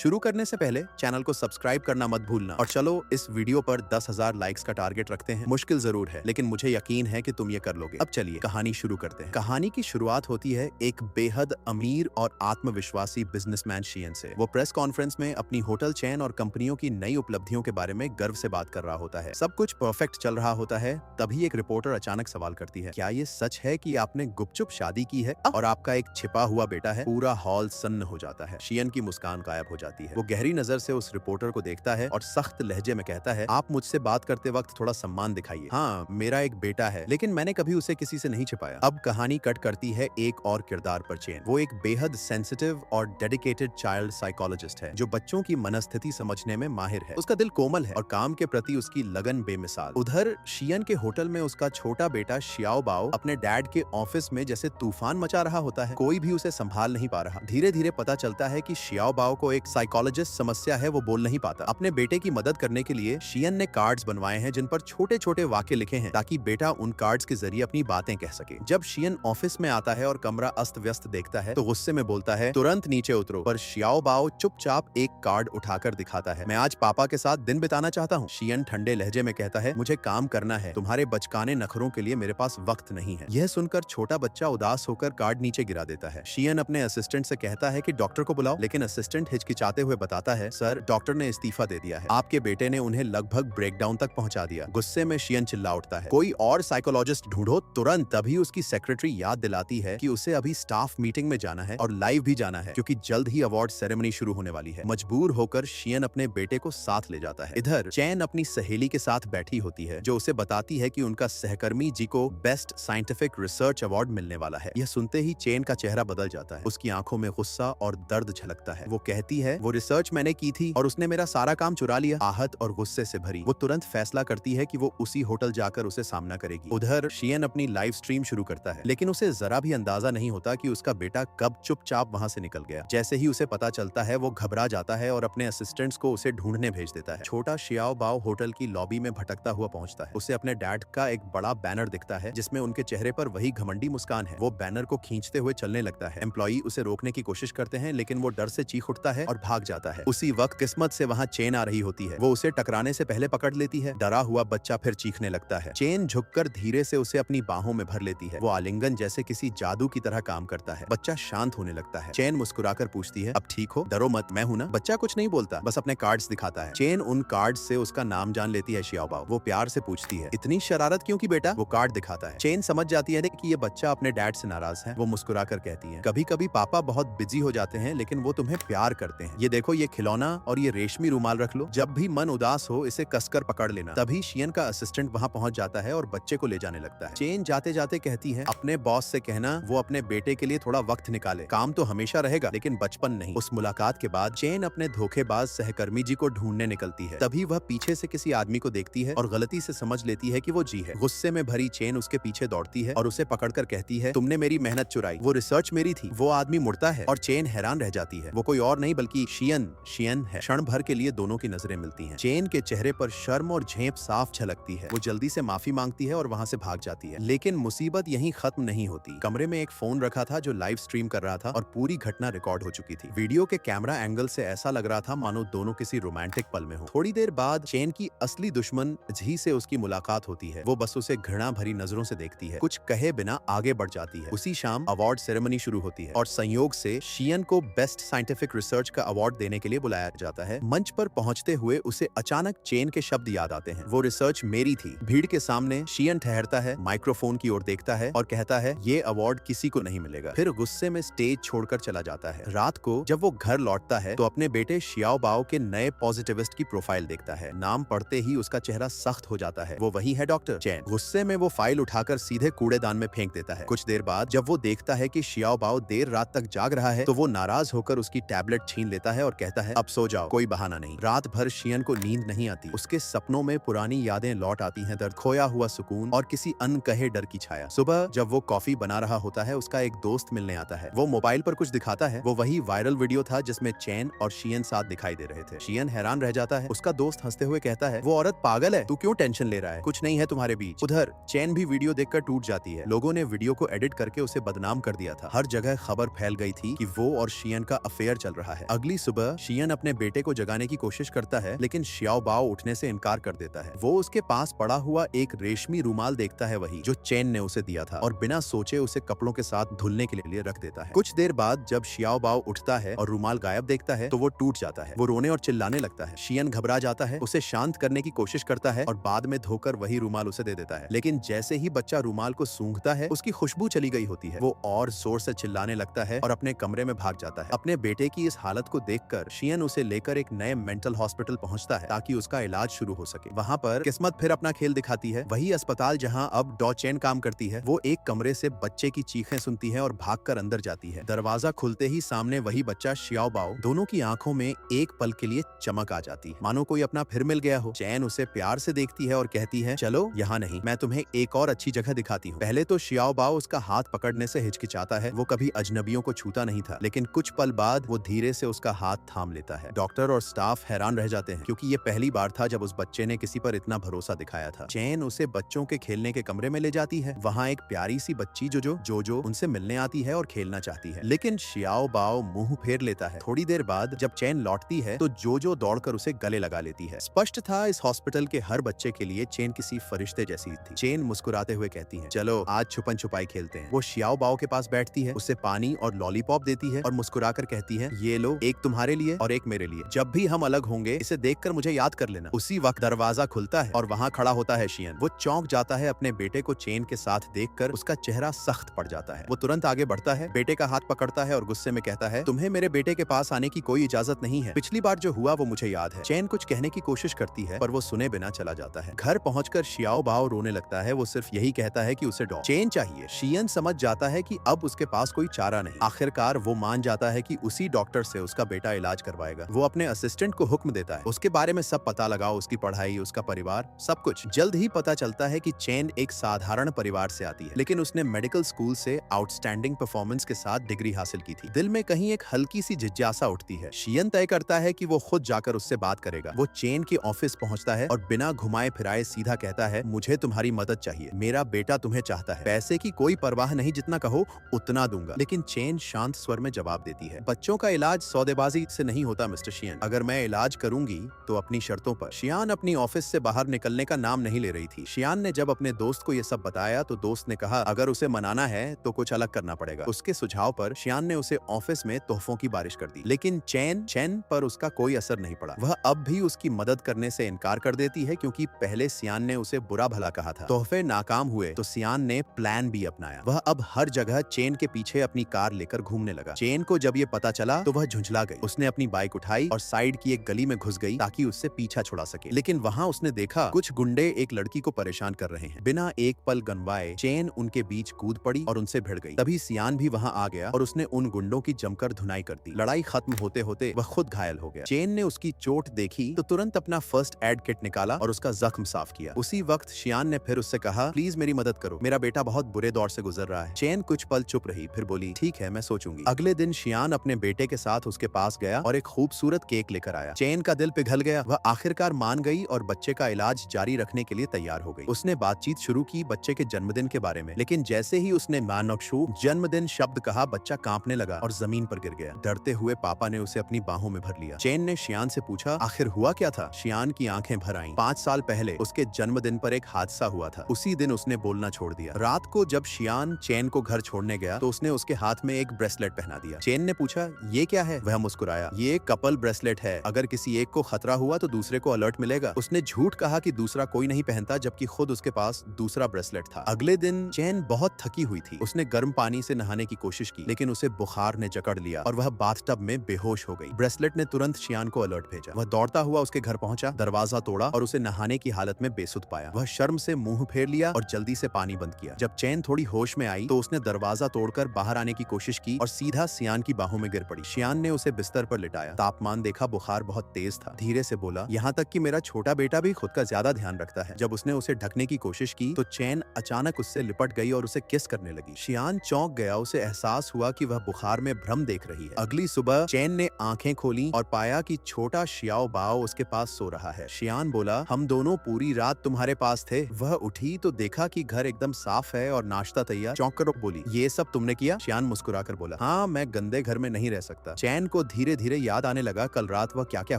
शुरू करने से पहले चैनल को सब्सक्राइब करना मत भूलना और चलो इस वीडियो पर 10,000 लाइक्स का टारगेट रखते हैं। मुश्किल जरूर है लेकिन मुझे यकीन है कि तुम ये कर लोगे। अब चलिए कहानी शुरू करते हैं। कहानी की शुरुआत होती है एक बेहद अमीर और आत्मविश्वासी बिजनेसमैन शियन से। वो प्रेस कॉन्फ्रेंस में अपनी होटल चेन और कंपनियों की नई उपलब्धियों के बारे में गर्व से बात कर रहा होता है। सब कुछ परफेक्ट चल रहा होता है, तभी एक रिपोर्टर अचानक सवाल करती है, क्या ये सच है कि आपने गुपचुप शादी की है और आपका एक छिपा हुआ बेटा है? पूरा हॉल सन्न हो जाता है। शियन की मुस्कान गायब हो जाती है। वो गहरी नजर से उस रिपोर्टर को देखता है और सख्त लहजे में कहता है, आप मुझसे बात करते वक्त थोड़ा सम्मान दिखाइए। हाँ, मेरा एक बेटा है लेकिन मैंने कभी उसे किसी से नहीं छिपाया। अब कहानी कट करती है एक और किरदार पर। चेन वो एक बेहद सेंसिटिव और डेडिकेटेड चाइल्ड साइकोलॉजिस्ट है जो बच्चों की मनस्थिति समझने में माहिर है। उसका दिल कोमल है और काम के प्रति उसकी लगन बेमिसाल। उधर शियन के होटल में उसका छोटा बेटा शियाओ बाओ अपने डैड के ऑफिस में जैसे तूफान मचा रहा होता है। कोई भी उसे संभाल नहीं पा रहा। धीरे धीरे पता चलता है कि शियाओ बाओ को एक साइकोलॉजिस्ट समस्या है, वो बोल नहीं पाता। अपने बेटे की मदद करने के लिए शियन ने कार्ड्स बनवाए हैं जिन पर छोटे छोटे वाक्य लिखे हैं ताकि बेटा उन कार्ड्स के जरिए अपनी बातें कह सके। जब शियन ऑफिस में आता है और कमरा अस्त व्यस्त देखता है तो गुस्से में बोलता है, तुरंत नीचे उतरो। पर शियाओ बाओ चुपचाप एक कार्ड उठाकर दिखाता है, मैं आज पापा के साथ दिन बिताना चाहता हूँ। शियन ठंडे लहजे में कहता है, मुझे काम करना है, तुम्हारे बचकाने नखरों के लिए मेरे पास वक्त नहीं है। यह सुनकर छोटा बच्चा उदास होकर कार्ड नीचे गिरा देता है। शियन अपने असिस्टेंट से कहता है कि डॉक्टर को बुलाओ, लेकिन असिस्टेंट हिचकिचाते हुए बताता है, सर डॉक्टर ने इस्तीफा दे दिया है, आपके बेटे ने उन्हें लगभग ब्रेकडाउन तक पहुंचा दिया। गुस्से में शियन चिल्ला उठता है, कोई और साइकोलॉजिस्ट ढूंढो तुरंत। तभी उसकी सेक्रेटरी याद दिलाती है कि उसे अभी स्टाफ मीटिंग में जाना है और लाइव भी जाना है क्योंकि जल्द ही अवार्ड सेरेमनी शुरू होने वाली है। मजबूर होकर शियन अपने बेटे को साथ ले जाता है। इधर चैन अपनी सहेली के साथ बैठी होती है जो उसे बताती है कि उनका सहकर्मी जी को बेस्ट साइंटिफिक रिसर्च अवार्ड मिलने वाला है। यह सुनते ही चेन का चेहरा बदल जाता है। उसकी आंखों में गुस्सा और दर्द झलकता है। वो कहती है, वो रिसर्च मैंने की थी और उसने मेरा सारा काम चुरा लिया। आहत और गुस्से से भरी वो तुरंत फैसला करती है कि वो उसी होटल जाकर उसे सामना करेगी। उधर शियन अपनी लाइव स्ट्रीम शुरू करता है लेकिन उसे जरा भी अंदाजा नहीं होता कि उसका बेटा कब चुपचाप वहां से निकल गया। जैसे ही उसे पता चलता है वो घबरा जाता है और अपने असिस्टेंट्स को उसे ढूंढने भेज देता है। छोटा शियाओ बाओ होटल की लॉबी में भटकता हुआ पहुंचता है। उसे अपने डैड का एक बड़ा बैनर दिखता है जिसमें उनके चेहरे पर वही घमंडी मुस्कान है। वो बैनर को खींचते हुए चलने लगता है। एम्प्लॉई उसे रोकने की कोशिश करते हैं लेकिन वो डर से चीख उठता है और भाग जाता है। उसी वक्त किस्मत से वहां चेन आ रही होती है। वो उसे टकराने से पहले पकड़ लेती है। डरा हुआ बच्चा फिर चीखने लगता है। चेन झुककर धीरे से उसे अपनी बाहों में भर लेती है। वो आलिंगन जैसे किसी जादू की तरह काम करता है। बच्चा शांत होने लगता है। चेन मुस्कुराकर पूछती है, अब ठीक हो? डरो मत, मैं हूं ना। बच्चा कुछ नहीं बोलता, बस अपने कार्ड्स दिखाता है। चेन उन कार्ड्स से उसका नाम जान लेती है, शियाओ बाओ। वो प्यार से पूछती है, इतनी शरारत क्यों की बेटा? वो कार्ड दिखाता है। चेन समझ जाती है कि ये बच्चा अपने डैड से नाराज है। वो मुस्कुराकर कहती है, कभी कभी पापा बहुत बिजी हो जाते हैं लेकिन वो तुम्हें प्यार करते हैं। ये देखो, ये खिलौना और ये रेशमी रुमाल रख लो, जब भी मन उदास हो इसे कसकर पकड़ लेना। तभी शियन का असिस्टेंट वहां पहुंच जाता है और बच्चे को ले जाने लगता है। चेन जाते जाते कहती है, अपने बॉस से कहना वो अपने बेटे के लिए थोड़ा वक्त निकाले। काम तो हमेशा रहेगा लेकिन बचपन नहीं। उस मुलाकात के बाद चेन अपने धोखेबाज सहकर्मी जी को ढूंढने निकलती है। तभी वह पीछे से किसी आदमी को देखती है और गलती से समझ लेती है कि वो जी है। गुस्से में भरी चेन उसके पीछे दौड़ती है और उसे पकड़कर कहती है, तुमने मेरी मेहनत चुराई, वो रिसर्च मेरी थी। वो आदमी मुड़ता है और चेन हैरान रह जाती है। वो कोई और नहीं बल्कि शियन है। क्षण भर के लिए दोनों की नजरें मिलती हैं। चेन के चेहरे पर शर्म और झेप साफ झलकती है। वो जल्दी से माफी मांगती है और वहां से भाग जाती है। लेकिन मुसीबत यहीं खत्म नहीं होती। कमरे में एक फोन रखा था जो लाइव स्ट्रीम कर रहा था और पूरी घटना रिकॉर्ड हो चुकी थी। वीडियो के कैमरा एंगल से ऐसा लग रहा था मानो दोनों किसी रोमांटिक पल में हो। थोड़ी देर बाद चेन की असली दुश्मन झी से उसकी मुलाकात होती है। वो बस उसे घृणा भरी नजरों से देखती है, कुछ कहे बिना आगे बढ़ जाती है। उसी शाम अवार्ड सेरेमनी शुरू होती है और संयोग से शियन को बेस्ट साइंटिफिक रिसर्च का अवार्ड देने के लिए बुलाया जाता है। मंच पर पहुंचते हुए उसे अचानक चेन के शब्द याद आते हैं, वो रिसर्च मेरी थी। भीड़ के सामने शियन ठहरता है, माइक्रोफोन की ओर देखता है और कहता है, ये अवार्ड किसी को नहीं मिलेगा। फिर गुस्से में स्टेज छोड़कर चला जाता है। रात को जब वो घर लौटता है तो अपने बेटे शियाओ बाओ के नए पॉजिटिविस्ट की प्रोफाइल देखता है। नाम पढ़ते ही उसका चेहरा सख्त हो जाता है। वो वही है डॉक्टर चेन। गुस्से में वो फाइल उठाकर सीधे कूड़ेदान में फेंक देता है। कुछ देर बाद जब वो देखता है कि शियाओ बाओ देर रात तक जाग रहा है तो वो नाराज होकर उसकी टैबलेट छीन लेता है और कहता है, अब सो जाओ, कोई बहाना नहीं। रात भर शियन को नींद नहीं आती। उसके सपनों में पुरानी यादें लौट आती हैं, दर्द, खोया हुआ सुकून और किसी अनकहे डर की छाया। सुबह जब वो कॉफी बना रहा होता है उसका एक दोस्त मिलने आता है। वो मोबाइल पर कुछ दिखाता है। वो वही वायरल वीडियो था जिसमें चेन और शियन साथ दिखाई दे रहे थे। शियन हैरान रह जाता है। उसका दोस्त हंसते हुए कहता है, वो औरत पागल है, तू क्यों टेंशन ले रहा है, कुछ नहीं है तुम्हारे बीच। उधर चेन भी वीडियो देखकर टूट जाती है। लोगों ने वीडियो को एडिट करके उसे बदनाम कर दिया था। हर जगह खबर फैल गई थी कि वो और शियन का अफेयर चल रहा है। अगली अगली सुबह शियन अपने बेटे को जगाने की कोशिश करता है, लेकिन श्याओ बाओ उठने से इनकार कर देता है। वो उसके पास पड़ा हुआ एक रेशमी रूमाल देखता है, वही जो चेन ने उसे दिया था, और बिना सोचे उसे कपड़ों के साथ धुलने के लिए रख देता है। कुछ देर बाद जब श्याओ बाओ उठता है और रूमाल गायब देखता है तो वो टूट जाता है। वो रोने और चिल्लाने लगता है। शियन घबरा जाता है, उसे शांत करने की कोशिश करता है और बाद में धोकर वही रूमाल उसे दे देता है। लेकिन जैसे ही बच्चा रूमाल को सूंघता है, उसकी खुशबू चली गई होती है। वो और जोर से चिल्लाने लगता है और अपने कमरे में भाग जाता है। अपने बेटे की इस हालत को देखकर शियन उसे लेकर एक नए मेंटल हॉस्पिटल पहुंचता है ताकि उसका इलाज शुरू हो सके। वहां पर किस्मत फिर अपना खेल दिखाती है। वही अस्पताल जहां अब डॉ चेन काम करती है, वो एक कमरे से बच्चे की चीखें सुनती है और भागकर अंदर जाती है। दरवाजा खुलते ही सामने वही बच्चा श्याओ बाओ, दोनों की आंखों में एक पल के लिए चमक आ जाती है, मानो कोई अपना फिर मिल गया हो। चैन उसे प्यार से देखती है और कहती है, चलो यहाँ नहीं, मैं तुम्हें एक और अच्छी जगह दिखाती हूँ। पहले तो श्याओ बाओ उसका हाथ पकड़ने से हिचकिचाता है, वो कभी अजनबियों को छूता नहीं था, लेकिन कुछ पल बाद वो धीरे से उसका हाथ थाम लेता है। डॉक्टर और स्टाफ हैरान रह जाते हैं, क्योंकि ये पहली बार था जब उस बच्चे ने किसी पर इतना भरोसा दिखाया था। चैन उसे बच्चों के खेलने के कमरे में ले जाती है। वहाँ एक प्यारी सी बच्ची जो उनसे मिलने आती है और खेलना चाहती है, लेकिन श्याओ बाओ मुंह फेर लेता है। थोड़ी देर बाद जब चैन लौटती है तो जो दौड़कर उसे गले लगा लेती है। स्पष्ट था इस हॉस्पिटल के हर बच्चे के लिए चैन किसी फरिश्ते जैसी थी। चैन मुस्कुराते हुए कहती है, चलो आज छुपन छुपाई खेलते हैं। वो श्याओ बाओ के पास बैठती है, उसे पानी और लॉलीपॉप देती है और मुस्कुराकर कहती है, ये लो, एक तुम्हारे लिए और एक मेरे लिए। जब भी हम अलग होंगे इसे देखकर मुझे याद कर लेना। उसी वक्त दरवाजा खुलता है और वहाँ खड़ा होता है शियन। वो चौंक जाता है अपने बेटे को चेन के साथ देखकर, उसका चेहरा सख्त पड़ जाता है। वो तुरंत आगे बढ़ता है, बेटे का हाथ पकड़ता है और गुस्से में कहता है, तुम्हें मेरे बेटे के पास आने की कोई इजाजत नहीं है। पिछली बार जो हुआ वो मुझे याद है। चैन कुछ कहने की कोशिश करती है पर वो सुने बिना चला जाता है। घर पहुंचकर श्याओ बाओ रोने लगता है। वो सिर्फ यही कहता है कि उसे डॉ चेन चाहिए। शियन समझ जाता है कि अब उसके पास कोई चारा नहीं। आखिरकार वो मान जाता है कि उसी डॉक्टर से उसका बेटा इलाज करवाएगा। वो अपने असिस्टेंट को हुक्म देता है, उसके बारे में सब पता लगाओ, उसकी पढ़ाई, उसका परिवार, सब कुछ। जल्द ही पता चलता है कि चैन एक साधारण परिवार से आती है, लेकिन उसने मेडिकल स्कूल से आउटस्टैंडिंग परफॉर्मेंस के साथ डिग्री हासिल की थी। दिल में कहीं एक हल्की सी जिज्ञासा उठती है। शियन तय करता है कि वो खुद जाकर उससे बात करेगा। वो चेन के ऑफिस पहुंचता है और बिना घुमाए फिराए सीधा कहता है, मुझे तुम्हारी मदद चाहिए, मेरा बेटा तुम्हें चाहता है, पैसे की कोई परवाह नहीं, जितना कहो उतना दूंगा। लेकिन चेन शांत स्वर में जवाब देती है, बच्चों का इलाज सौदेबाजी से नहीं होता मिस्टर शियन, अगर मैं इलाज करूंगी तो अपनी शर्तों पर। शियान अपनी ऑफिस से बाहर निकलने का नाम नहीं ले रही थी। शियान ने जब अपने दोस्त को ये सब बताया तो दोस्त ने कहा, अगर उसे मनाना है तो कुछ अलग करना पड़ेगा। उसके सुझाव पर शियान ने उसे ऑफिस में तोहफों की बारिश कर दी, लेकिन चैन पर उसका कोई असर नहीं पड़ा। वह अब भी उसकी मदद करने से इनकार कर देती है, क्योंकि पहले सियान ने उसे बुरा भला कहा था। तोहफे नाकाम हुए तो सियान ने प्लान बी अपनाया। वह अब हर जगह चेन के पीछे अपनी कार लेकर घूमने लगा। चेन को जब ये पता चला तो वह झुंझला गई। उसने अपनी बाइक उठाई और साइड की एक गली में घुस गई ताकि उससे पीछा छुड़ा सके, लेकिन वहाँ उसने देखा कुछ गुंडे एक लड़की को परेशान कर रहे हैं। बिना एक पल गनवाए चेन उनके बीच कूद पड़ी और उनसे भिड़ गई। तभी सियान भी वहाँ आ गया और उसने उन गुंडों की जमकर धुनाई कर दी। लड़ाई खत्म होते होते वह खुद घायल हो गया। चेन ने उसकी चोट देखी तो तुरंत अपना फर्स्ट एड किट निकाला और उसका जख्म साफ किया। उसी वक्त शियान ने फिर उससे कहा, प्लीज मेरी मदद करो, मेरा बेटा बहुत बुरे दौर से गुजर रहा है। चेन कुछ पल चुप रही, फिर बोली, ठीक है, मैं सोचूंगी। अगले दिन शियान अपने बेटे के साथ उसके पास गया और एक खूबसूरत केक लेकर आया। चेन का दिल पिघल गया। वह आखिरकार मान गई और बच्चे का इलाज जारी रखने के लिए तैयार हो गई। उसने बातचीत शुरू की बच्चे के जन्मदिन के बारे में, लेकिन जैसे ही उसने मानक्षु जन्मदिन शब्द कहा, बच्चा कांपने लगा और जमीन पर गिर गया। डरते हुए पापा ने उसे अपनी बाहों में भर लिया। चेन ने शियान से पूछा, आखिर हुआ क्या था? शियान की आंखें भर आईं। 5 साल पहले उसके जन्मदिन पर एक हादसा हुआ था। उसी दिन उसने बोलना छोड़ दिया। रात को जब शियान चेन को घर छोड़ने गया तो उसने उसके हाथ में एक ब्रेसलेट पहना दिया। चेन ने पूछा, ये क्या है? वह मुस्कुराया, ये कपल ब्रेसलेट है, अगर किसी एक को खतरा हुआ तो दूसरे को अलर्ट मिलेगा। उसने झूठ कहा कि दूसरा कोई नहीं पहनता, जबकि खुद उसके पास दूसरा ब्रेसलेट था। अगले दिन चेन बहुत थकी हुई थी। उसने गर्म पानी से नहाने की कोशिश की, लेकिन उसे बुखार ने जकड़ लिया और वह बाथटब में बेहोश हो गई। ब्रेसलेट ने तुरंत शियान को अलर्ट भेजा। वह दौड़ता हुआ उसके घर पहुंचा, दरवाजा तोड़ा और उसे नहाने की हालत में बेसुध पाया। वह शर्म से मुंह फेर लिया और जल्दी से पानी बंद किया। जब चेन थोड़ी होश में आई तो उसने दरवाजा तोड़कर बाहर आने की कोशिश की और सीधा शियान की बाहों में गिर पड़ी। शियान ने उसे बिस्तर पर लिटाया, तापमान देखा, बुखार बहुत तेज था। धीरे से बोला, यहाँ तक कि मेरा छोटा बेटा भी खुद का ज्यादा ध्यान रखता है। जब उसने उसे ढकने की कोशिश की तो चेन अचानक उससे लिपट गई और उसे किस करने लगी। शियान चौंक गया। उसे एहसास हुआ कि वह बुखार में भ्रम देख रही है। अगली सुबह चेन ने आंखें खोली और पाया कि छोटा श्याओ बाओ उसके पास सो रहा है। शियान बोला, हम दोनों पूरी रात तुम्हारे पास थे। वह उठी तो देखा कि घर एकदम साफ है और नाश्ता तैयार। चौंक कर बोली, ये सब तुमने किया? शियान मुस्कुराकर बोला, हाँ, मैं गंदे घर में नहीं रह सकता। चैन को धीरे धीरे याद आने लगा कल रात वह क्या क्या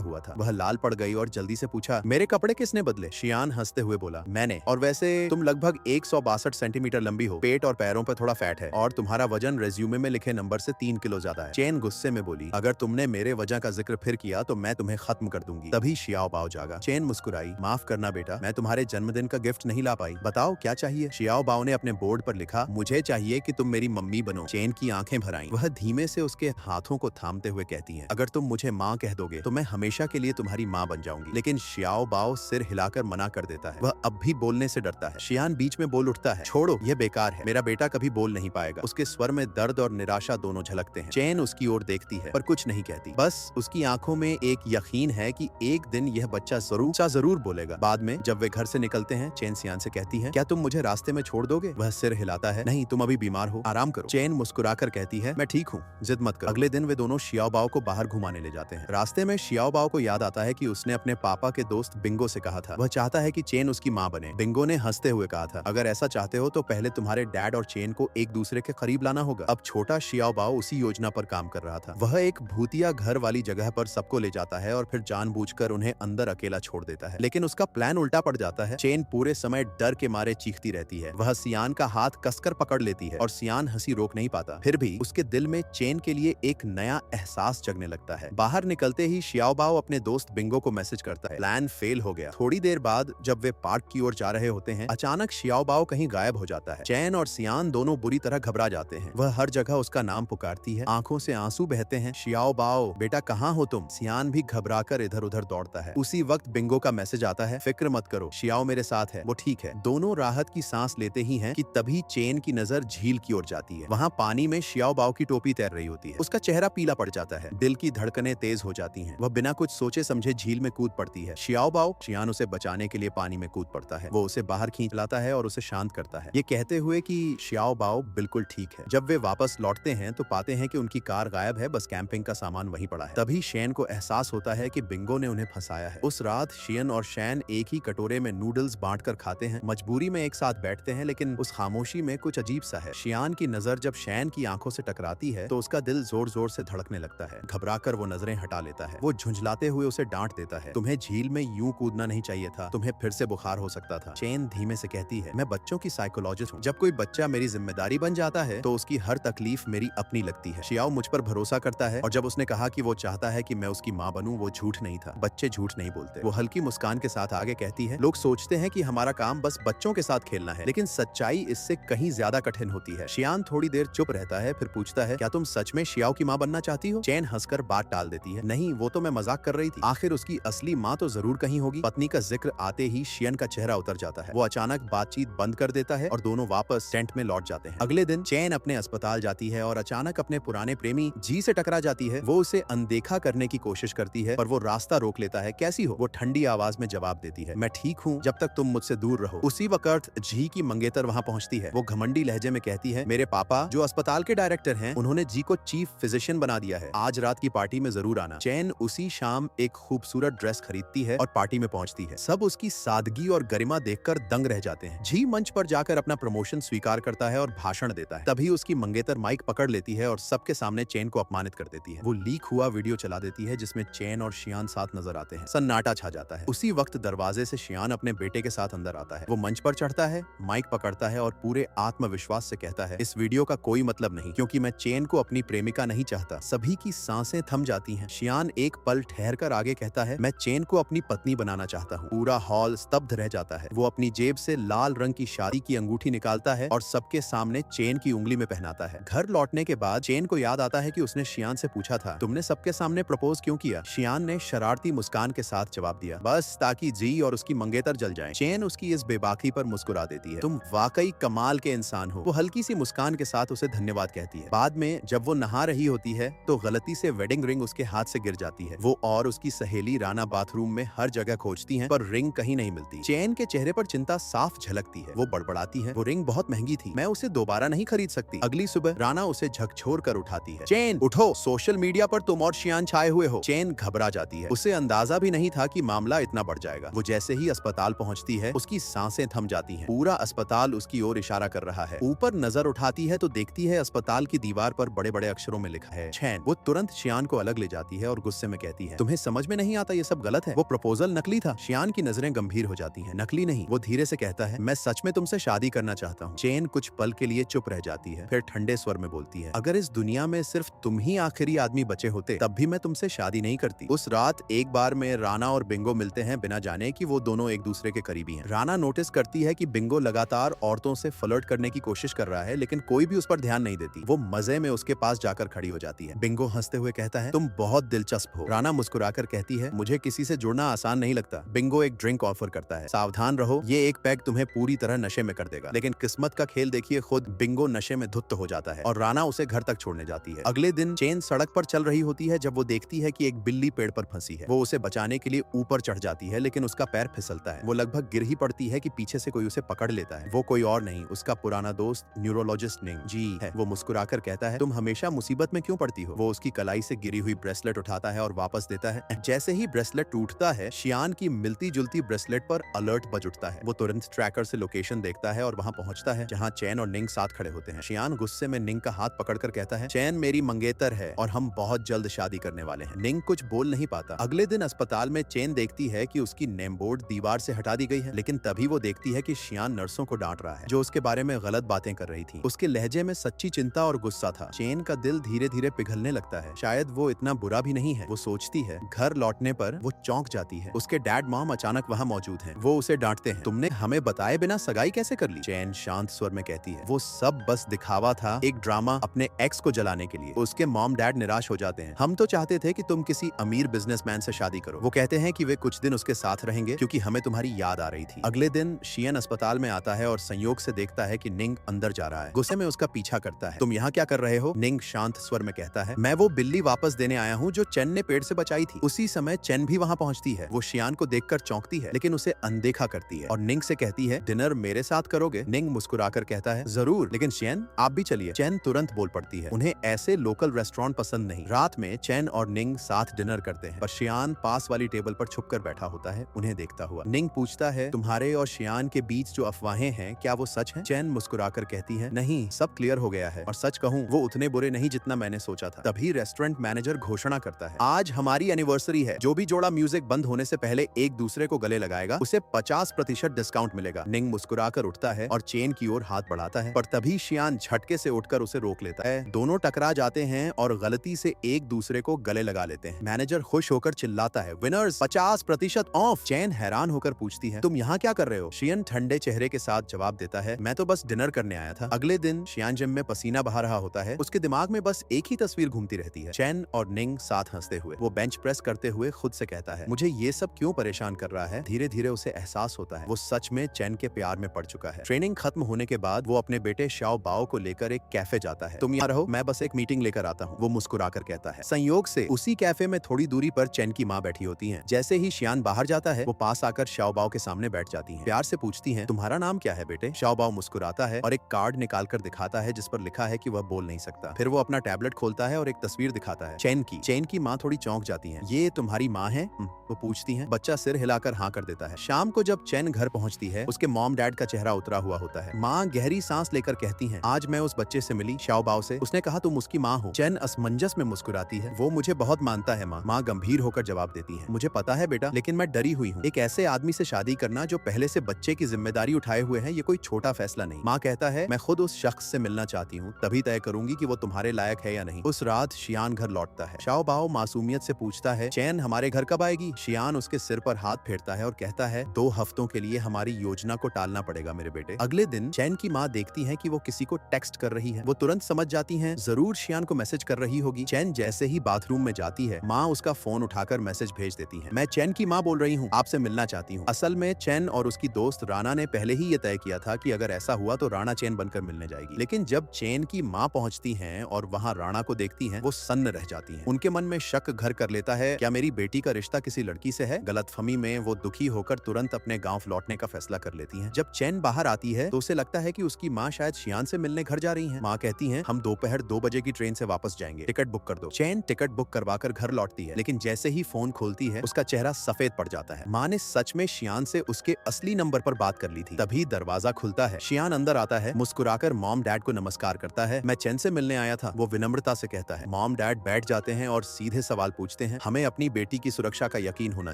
हुआ था। वह लाल पड़ गई और जल्दी से पूछा, मेरे कपड़े किसने बदले? शियान हंसते हुए बोला, मैंने। और वैसे तुम लगभग 162 सेंटीमीटर लंबी हो, पेट और पैरों पर थोड़ा फैट है और तुम्हारा वजन रेज्यूमे में लिखे नंबर से 3 किलो ज्यादा है। चेन गुस्से में बोली, अगर तुमने मेरे वजह का जिक्र फिर किया तो मैं तुम्हें खत्म कर दूंगी। तभी शियाओ बाओ जागा। चेन मुस्कुराई, माफ करना बेटा, मैं तुम्हारे जन्मदिन का गिफ्ट नहीं ला पाई। बताओ क्या चाहिए? शियाओ बाओ ने अपने बोर्ड पर लिखा, मुझे चाहिए कि तुम मेरी मम्मी बनो। चेन की आंखें भर आईं। वह धीमे से उसके हाथों को थामते हुए कहती है, अगर तुम मुझे माँ कह दोगे तो मैं हमेशा के लिए तुम्हारी माँ बन जाऊंगी। लेकिन शियाओ बाओ सिर हिलाकर मना कर देता है। वह अब भी बोलने से डरता है। शियान बीच में बोल उठता है, छोड़ो, यह बेकार है, मेरा बेटा कभी बोल नहीं पाएगा। उसके स्वर में दर्द और निराशा दोनों झलकते हैं। चेन उसकी ओर देखती है पर कुछ नहीं कहती। बस उसकी आंखों में एक यकीन है कि एक दिन यह बच्चा जरूर बोलेगा। बाद में जब वे घर से निकलते हैं, चेन सियान से कहती है, क्या तुम मुझे रास्ते में छोड़ दोगे? वह सिर हिलाता है, नहीं, तुम अभी बीमार हो, आराम करो। चेन मुस्कुराकर कहती है, मैं ठीक हूँ, जिद मत करो। अगले दिन वे दोनों शियाओ बाओ को बाहर घुमाने ले जाते हैं। रास्ते में शियाओ बाओ को याद आता है कि उसने अपने पापा के दोस्त बिंगो से कहा था वह चाहता है कि चेन उसकी माँ बने। बिंगो ने हंसते हुए कहा था, अगर ऐसा चाहते हो तो पहले तुम्हारे डैड और चेन को एक दूसरे के करीब लाना होगा। अब छोटा शियाओ बाओ उसी योजना पर काम कर रहा था। वह एक भूतिया घर वाली जगह पर सबको ले जाता है और फिर जानबूझकर उन्हें अंदर अकेला छोड़ देता है। लेकिन उसका प्लान उल्टा पड़ जाता है। चेन पूरे समय डर के मारे चीखती रहती है। वह सियान का हाथ कसकर पकड़ लेती है और सियान हंसी रोक नहीं पाता। फिर भी उसके दिल में चेन के लिए एक नया एहसास जगने लगता है। बाहर निकलते ही शियाओ बाओ अपने दोस्त बिंगो को मैसेज करता है, प्लान फेल हो गया। थोड़ी देर बाद जब वे पार्क की ओर जा रहे होते हैं, अचानक शियाओ बाओ कहीं गायब हो जाता है। चेन और सियान दोनों बुरी तरह घबरा जाते हैं। वह हर जगह उसका नाम पुकारती है, आंखों से आंसू बहते हैं। शियाओ बाओ, बेटा कहाँ हो तुम? सियान भी घबराकर इधर उधर दौड़ता है। उसी वक्त बिंगो का मैसेज आता है, फिक्र मत करो, शियाओ मेरे साथ है, वो ठीक है। दोनों राहत की सांस लेते ही हैं कि तभी चेन की नजर झील की ओर जाती है। वहाँ पानी में शियाओ बाओ की टोपी तैर रही होती है। उसका चेहरा पीला पड़ जाता है, दिल की धड़कनें तेज हो जाती हैं। वह बिना कुछ सोचे समझे झील में कूद पड़ती है। शियाओ बाओ, शियान उसे बचाने के लिए पानी में कूद पड़ता है। वो उसे बाहर खींच लाता है और उसे शांत करता है, ये कहते हुए कि शियाओ बाओ बिल्कुल ठीक है। जब वे वापस लौटते हैं तो पाते हैं कि उनकी कार गायब है, बस कैंपिंग का सामान वहीं पड़ा है। तभी शैन को एहसास होता है कि बिंगो ने उन्हें फंसाया है। उस रात शियन और शैन एक ही कटोरे में नूडल्स बांटकर खाते हैं। मजबूरी में एक साथ बैठते हैं, लेकिन उस खामोशी में कुछ अजीब सा है। शियान की नजर जब शैन की आंखों से टकराती है तो उसका दिल जोर जोर से धड़कने लगता है। घबराकर वो नजरें हटा लेता है। वो झुंझलाते हुए उसे डांट देता है, तुम्हें झील में यूं कूदना नहीं चाहिए था, तुम्हें फिर से बुखार हो सकता था। चेन धीमे से कहती है, मैं बच्चों की साइकोलॉजिस्ट हूँ, जब कोई बच्चा मेरी जिम्मेदारी बन जाता है तो उसकी हर तकलीफ मेरी अपनी लगती है। शियाओ मुझ पर भरोसा करता है और जब उसने कहा कि वो चाहता है कि मैं उसकी माँ बनूं, वो झूठ नहीं था। बच्चे झूठ नहीं बोलते। वो हल्की मुस्कान के साथ आगे कहती है, लोग सोचते हैं कि हमारा काम बस बच्चों के साथ खेलना है, लेकिन सच्चाई इससे कहीं ज्यादा कठिन होती है। शियान थोड़ी देर चुप रहता है, फिर पूछता है, क्या तुम सच में शियाओ की माँ बनना चाहती हो? चेन हंसकर बात टाल देती है, नहीं, वो तो मैं मजाक कर रही थी। आखिर उसकी असली माँ तो जरूर कहीं होगी। पत्नी का जिक्र आते ही शियन का चेहरा उतर जाता है। वो अचानक बातचीत बंद कर देता है और दोनों वापस टेंट में लौट जाते हैं। अगले दिन चेन अपने अस्पताल जाती है और अचानक अपने पुराने प्रेमी जी से टकरा जाती है। वो उसे अनदेखा करने की कोशिश करती है पर वो रास्ता रोक लेता है। कैसी हो? वो ठंडी आवाज में जवाब देती है, मैं ठीक हूँ, जब तक तुम मुझसे दूर रहो। उसी वक्त जी की मंगेतर वहाँ पहुँचती है। वो घमंडी लहजे में कहती है, मेरे पापा जो अस्पताल के डायरेक्टर हैं, उन्होंने जी को चीफ फिजिशियन बना दिया है, आज रात की पार्टी में जरूर आना। चैन उसी शाम एक खूबसूरत ड्रेस खरीदती है और पार्टी में पहुंचती है। सब उसकी सादगी और गरिमा देखकर दंग रह जाते हैं। जी मंच पर जाकर अपना प्रमोशन स्वीकार करता है और भाषण देता है। तभी उसकी मंगेतर माइक पकड़ लेती है और सबके सामने चैन को अपमानित कर देती है। वो लीक हुआ वीडियो चला देती है जिसमें चैन और शियान साथ नजर आते हैं। सन्नाटा छा जाता है। उसी वक्त दरवाजे से शियान अपने बेटे के साथ अंदर आता है। वो मंच पर चढ़ता है, माइक पकड़ता है और पूरे आत्मविश्वास से कहता है, इस वीडियो का कोई मतलब नहीं, क्योंकि मैं चैन को अपनी प्रेमिका नहीं चाहता। सभी की सांसें थम जाती हैं। शियान एक पल ठहर कर आगे कहता है, मैं चैन को अपनी पत्नी बनाना चाहता हूँ। पूरा हॉल स्तब्ध रह जाता है। वो अपनी जेब से लाल रंग की शादी की अंगूठी निकालता है और सबके सामने चैन की उंगली में पहनाता है। घर लौटने के बाद चैन को याद आता है कि उसने शियान से पूछा था, तुमने सबके सामने प्रपोज क्यों किया? शियान ने शरारती मुस्कान के साथ जवाब दिया, बस ताकि जी और उसकी मंगेतर जल जाएं। चैन उसकी इस बेबाकी पर मुस्कुरा देती है, तुम वाकई कमाल के इंसान हो। वो हल्की सी मुस्कान के साथ उसे धन्यवाद कहती है। बाद में जब वो नहा रही होती है तो गलती से वेडिंग रिंग उसके हाथ से गिर जाती है। वो और उसकी सहेली राना बाथरूम में हर जगह खोजती हैं, पर रिंग कहीं नहीं मिलती। चैन के चेहरे पर चिंता साफ झलकती है। वो बड़बड़ाती है, वो रिंग बहुत महंगी थी, मैं उसे दोबारा नहीं खरीद सकती। अगली सुबह राना उसे झकझोर कर उठाती है, चैन उठो, सोशल मीडिया पर तुम और शियान छाए हुए हो। चैन घबरा जाती है। उसे अंदाजा भी नहीं था कि मामला इतना बढ़ जाएगा। वो जैसे ही अस्पताल पहुंचती है उसकी सांसें थम जाती हैं। पूरा अस्पताल उसकी ओर इशारा कर रहा है। ऊपर नजर उठाती है तो देखती है अस्पताल की दीवार पर बड़े बड़े अक्षरों में लिखा है, चैन। वो तुरंत शियान को अलग ले जाती है और गुस्से में कहती है, तुम्हें समझ में नहीं आता, ये सब गलत है। वो प्रपोजल नकली था। शियान की नजरें गंभीर हो जाती हैं। नकली नहीं। वो धीरे से कहता है, मैं सच में तुमसे शादी करना चाहता हूँ। चेन कुछ पल के लिए चुप रह जाती है, फिर ठंडे स्वर में बोलती है, अगर इस दुनिया में सिर्फ तुम ही आखिरी आदमी बचे होते तब भी मैं तुमसे शादी नहीं करती। उस रात एक बार में राना और बिंगो मिलते हैं, बिना जाने कि वो दोनों एक दूसरे के करीबी हैं। राना नोटिस करती है कि बिंगो लगातार औरतों से फ्लर्ट करने की कोशिश कर रहा है, लेकिन कोई भी उस पर ध्यान नहीं देती। वो मजे में उसके पास जाकर खड़ी हो जाती है। बिंगो हंसते हुए कहता है, तुम बहुत दिलचस्प हो। राना मुस्कुराकर कहती है, मुझे किसी से जुड़ना आसान नहीं लगता। बिंगो एक ड्रिंक ऑफर करता है, सावधान रहो, ये एक पैग तुम्हें पूरी तरह नशे में कर देगा। लेकिन किस्मत का खेल देखिए, खुद बिंगो नशे में धुत हो जाता है और राना उसे घर तक छोड़ने जाती है। अगले दिन चेन सड़क पर चल रही होती है जब वो देखती है कि एक बिल्ली पेड़ पर फंसी है। वो उसे बचाने के लिए ऊपर चढ़ जाती है, लेकिन उसका पैर फिसलता है। वो लगभग गिर ही पड़ती है कि पीछे से कोई उसे पकड़ लेता है। वो कोई और नहीं, उसका पुराना दोस्त न्यूरोलॉजिस्ट निंग जी है। वो मुस्कुराकर कहता है, तुम हमेशा मुसीबत में क्यों पड़ती हो? वो उसकी कलाई से गिरी हुई ब्रेसलेट उठाता है और वापस देता है। जैसे ही ब्रेसलेट टूटता है, शियान की मिलती जुलती ब्रेसलेट पर अलर्ट बज उठता है। वो तुरंत ट्रैकर से लोकेशन देखता है और वहां पहुंचता है जहां चैन और निंग साथ खड़े होते हैं। शियान गुस्से में निंग का हाथ पकड़कर कहता है, चैन मेरी मंगेतर है और हम बहुत जल्द शादी करने वाले हैं। निंग कुछ बोल नहीं पाता। अगले दिन अस्पताल में चेन देखती है कि उसकी नेम बोर्ड दीवार से हटा दी गई है, लेकिन तभी वो देखती है कि शियान नर्सों को डांट रहा है जो उसके बारे में गलत बातें कर रही थी। उसके लहजे में सच्ची चिंता और गुस्सा था। चेन का दिल धीरे धीरे पिघलने लगता है। शायद वो इतना बुरा भी नहीं है, वो सोचती है। घर लौटने पर वो चौंक जाती है। उसके डैड मॉम अचानक वहाँ मौजूद हैं। वो उसे डांटते हैं, तुमने हमें बताए बिना सगाई कैसे कर ली? चैन शांत स्वर में कहती है, वो सब बस दिखावा था, एक ड्रामा अपने एक्स को जलाने के लिए। उसके मॉम डैड निराश हो जाते हैं। हम तो चाहते थे कि तुम किसी अमीर बिजनेसमैन से शादी करो। वो कहते हैं कि वे कुछ दिन उसके साथ रहेंगे क्योंकि हमें तुम्हारी याद आ रही थी। अगले दिन शियन अस्पताल में आता है और संयोग से देखता है कि निंग अंदर जा रहा है। गुस्से में उसका पीछा करता है। तुम यहाँ क्या कर रहे हो? निंग शांत स्वर में कहता है, मैं वो बिल्ली वापस देने आया हूँ जो चेन ने पेड़ से बचाई थी। उसी समय चेन भी वहाँ पहुँचती है। वो शियान को देखकर चौंकती है, लेकिन उसे अनदेखा करती है और निंग से कहती है, डिनर मेरे साथ करोगे? निंग मुस्कुराकर कहता है, जरूर, लेकिन शियन आप भी चलिए। चेन तुरंत बोल पड़ती है, उन्हें ऐसे लोकल रेस्टोरेंट पसंद नहीं। रात में चेन और निंग साथ डिनर करते हैं, पर शियान पास वाली टेबल पर छुपकर बैठा होता है, उन्हें देखता हुआ। निंग पूछता है, तुम्हारे और शियान के बीच जो अफवाहें हैं क्या वो सच हैं? चेन मुस्कुराकर कहती है, नहीं, सब क्लियर हो गया है और सच कहूँ वो उतने बुरे नहीं जितना मैंने सोचा था। तभी रेस्टोरेंट मैनेजर घोषणा करता है, आज हमारी एनिवर्सरी है, जो भी जोड़ा म्यूजिक बंद होने से पहले एक दूसरे को गले लगाएगा उसे 50% डिस्काउंट मिलेगा। निंग मुस्कुराकर उठता है और चेन की ओर हाथ बढ़ाता है, पर तभी शियान झटके से उठकर उसे रोक लेता है। दोनों टकरा जाते हैं और गलती से एक दूसरे को गले लगा लेते हैं। मैनेजर खुश होकर चिल्लाता है, विनर्स 50% ऑफ। चेन हैरान होकर पूछती है, तुम यहाँ क्या कर रहे हो? शियन ठंडे चेहरे के साथ जवाब देता है, मैं तो बस डिनर करने आया था। अगले दिन शियान जिम में पसीना बहा रहा होता है। उसके दिमाग में बस एक ही तस्वीर घूमती रहती है, चेन और निंग साथ हंसते हुए। वो बेंच प्रेस करते हुए खुद से कहता है, मुझे ये सब क्यों परेशान कर रहा है? धीरे धीरे उसे एहसास होता है वो सच में चेन के प्यार में पड़ चुका है। ट्रेनिंग खत्म होने के बाद वो अपने बेटे शाओ बाओ को लेकर एक कैफे जाता है। तुम यहाँ रहो, मैं बस एक मीटिंग लेकर आता हूँ, वो मुस्कुराकर कहता है। संयोग से उसी कैफे में थोड़ी दूरी पर चेन की माँ बैठी होती है। जैसे ही शियान बाहर जाता है, वो पास आकर शाओ बाओ के सामने बैठ जाती हैं। प्यार से पूछती हैं, तुम्हारा नाम क्या है बेटे? शाओ बाओ मुस्कुराता है और एक कार्ड निकालकर दिखाता है जिस पर लिखा है कि वह बोल नहीं सकता। फिर वो अपना टैबलेट खोलता है और एक तस्वीर दिखाता है, चेन की माँ थोड़ी चौंक जाती है। ये तुम्हारी माँ है? वो पूछती हैं। बच्चा सिर हिलाकर हाँ कर देता है। शाम को जब चेन घर पहुंचती है, उसके मॉम डैड का चेहरा उतरा हुआ होता है। माँ गहरी सांस लेकर कहती हैं, आज मैं उस बच्चे से मिली, शाओ बाओ से, उसने कहा तुम उसकी माँ हो। चेन असमंजस में मुस्कुराती है, वो मुझे बहुत मानता है माँ। माँ गंभीर होकर जवाब देती है, मुझे पता है बेटा, लेकिन मैं डरी हुई हूँ। एक ऐसे आदमी से शादी करना जो पहले से बच्चे की जिम्मेदारी उठाए हुए है, ये कोई छोटा फैसला नहीं। माँ कहता है, मैं खुद उस शख्स से मिलना चाहती हूँ, तभी तय करूंगी कि वो तुम्हारे लायक है या नहीं। उस रात शियान घर लौटता है। शाओ बाओ मासूमियत से पूछता है, चेन हमारे घर कब आएगी? शियान उसके सिर पर हाथ फेरता है और कहता है, 2 हफ्तों के लिए हमारी योजना को टालना पड़ेगा मेरे बेटे। अगले दिन चेन की माँ देखती है कि वो किसी को टेक्स्ट कर रही है। वो तुरंत समझ जाती हैं, जरूर शियान को मैसेज कर रही होगी। चेन जैसे ही बाथरूम में जाती है, माँ उसका फोन उठाकर मैसेज भेज देती है, मैं चेन की माँ बोल रही हूँ, आपसे मिलना चाहती हूँ। असल में चेन और उसकी दोस्त राना ने पहले ही ये तय किया था कि अगर ऐसा हुआ तो राना चेन बनकर मिलने जाएगी। लेकिन जब चेन की माँ पहुंचती हैं और वहाँ राणा को देखती हैं, वो सन्न रह जाती हैं। उनके मन में शक घर कर लेता है, क्या मेरी बेटी का रिश्ता किसी लड़की से है? गलतफहमी में वो दुखी होकर तुरंत अपने गांव लौटने का फैसला कर लेती हैं। जब चेन बाहर आती है तो उसे लगता है कि उसकी माँ शायद शियान से मिलने घर जा रही हैं। माँ कहती हैं, हम दोपहर 2 बजे की ट्रेन से वापस जाएंगे, टिकट बुक कर दो। चेन टिकट बुक करवाकर घर लौटती है, लेकिन जैसे ही फोन खोलती है उसका चेहरा सफेद पड़ जाता है। माँ ने सच में शियान से उसके असली नंबर पर बात कर ली थी। तभी दरवाजा खुलता है। शियान अंदर आता है, मुस्कुराकर मॉम डैड को नमस्कार करता है, मैं चेन से मिलने आया था, वो विनम्रता से कहता है। मॉम डैड बैठ जाते हैं और सीधे सवाल पूछते हैं। हमें अपनी बेटी की सुरक्षा का यकीन होना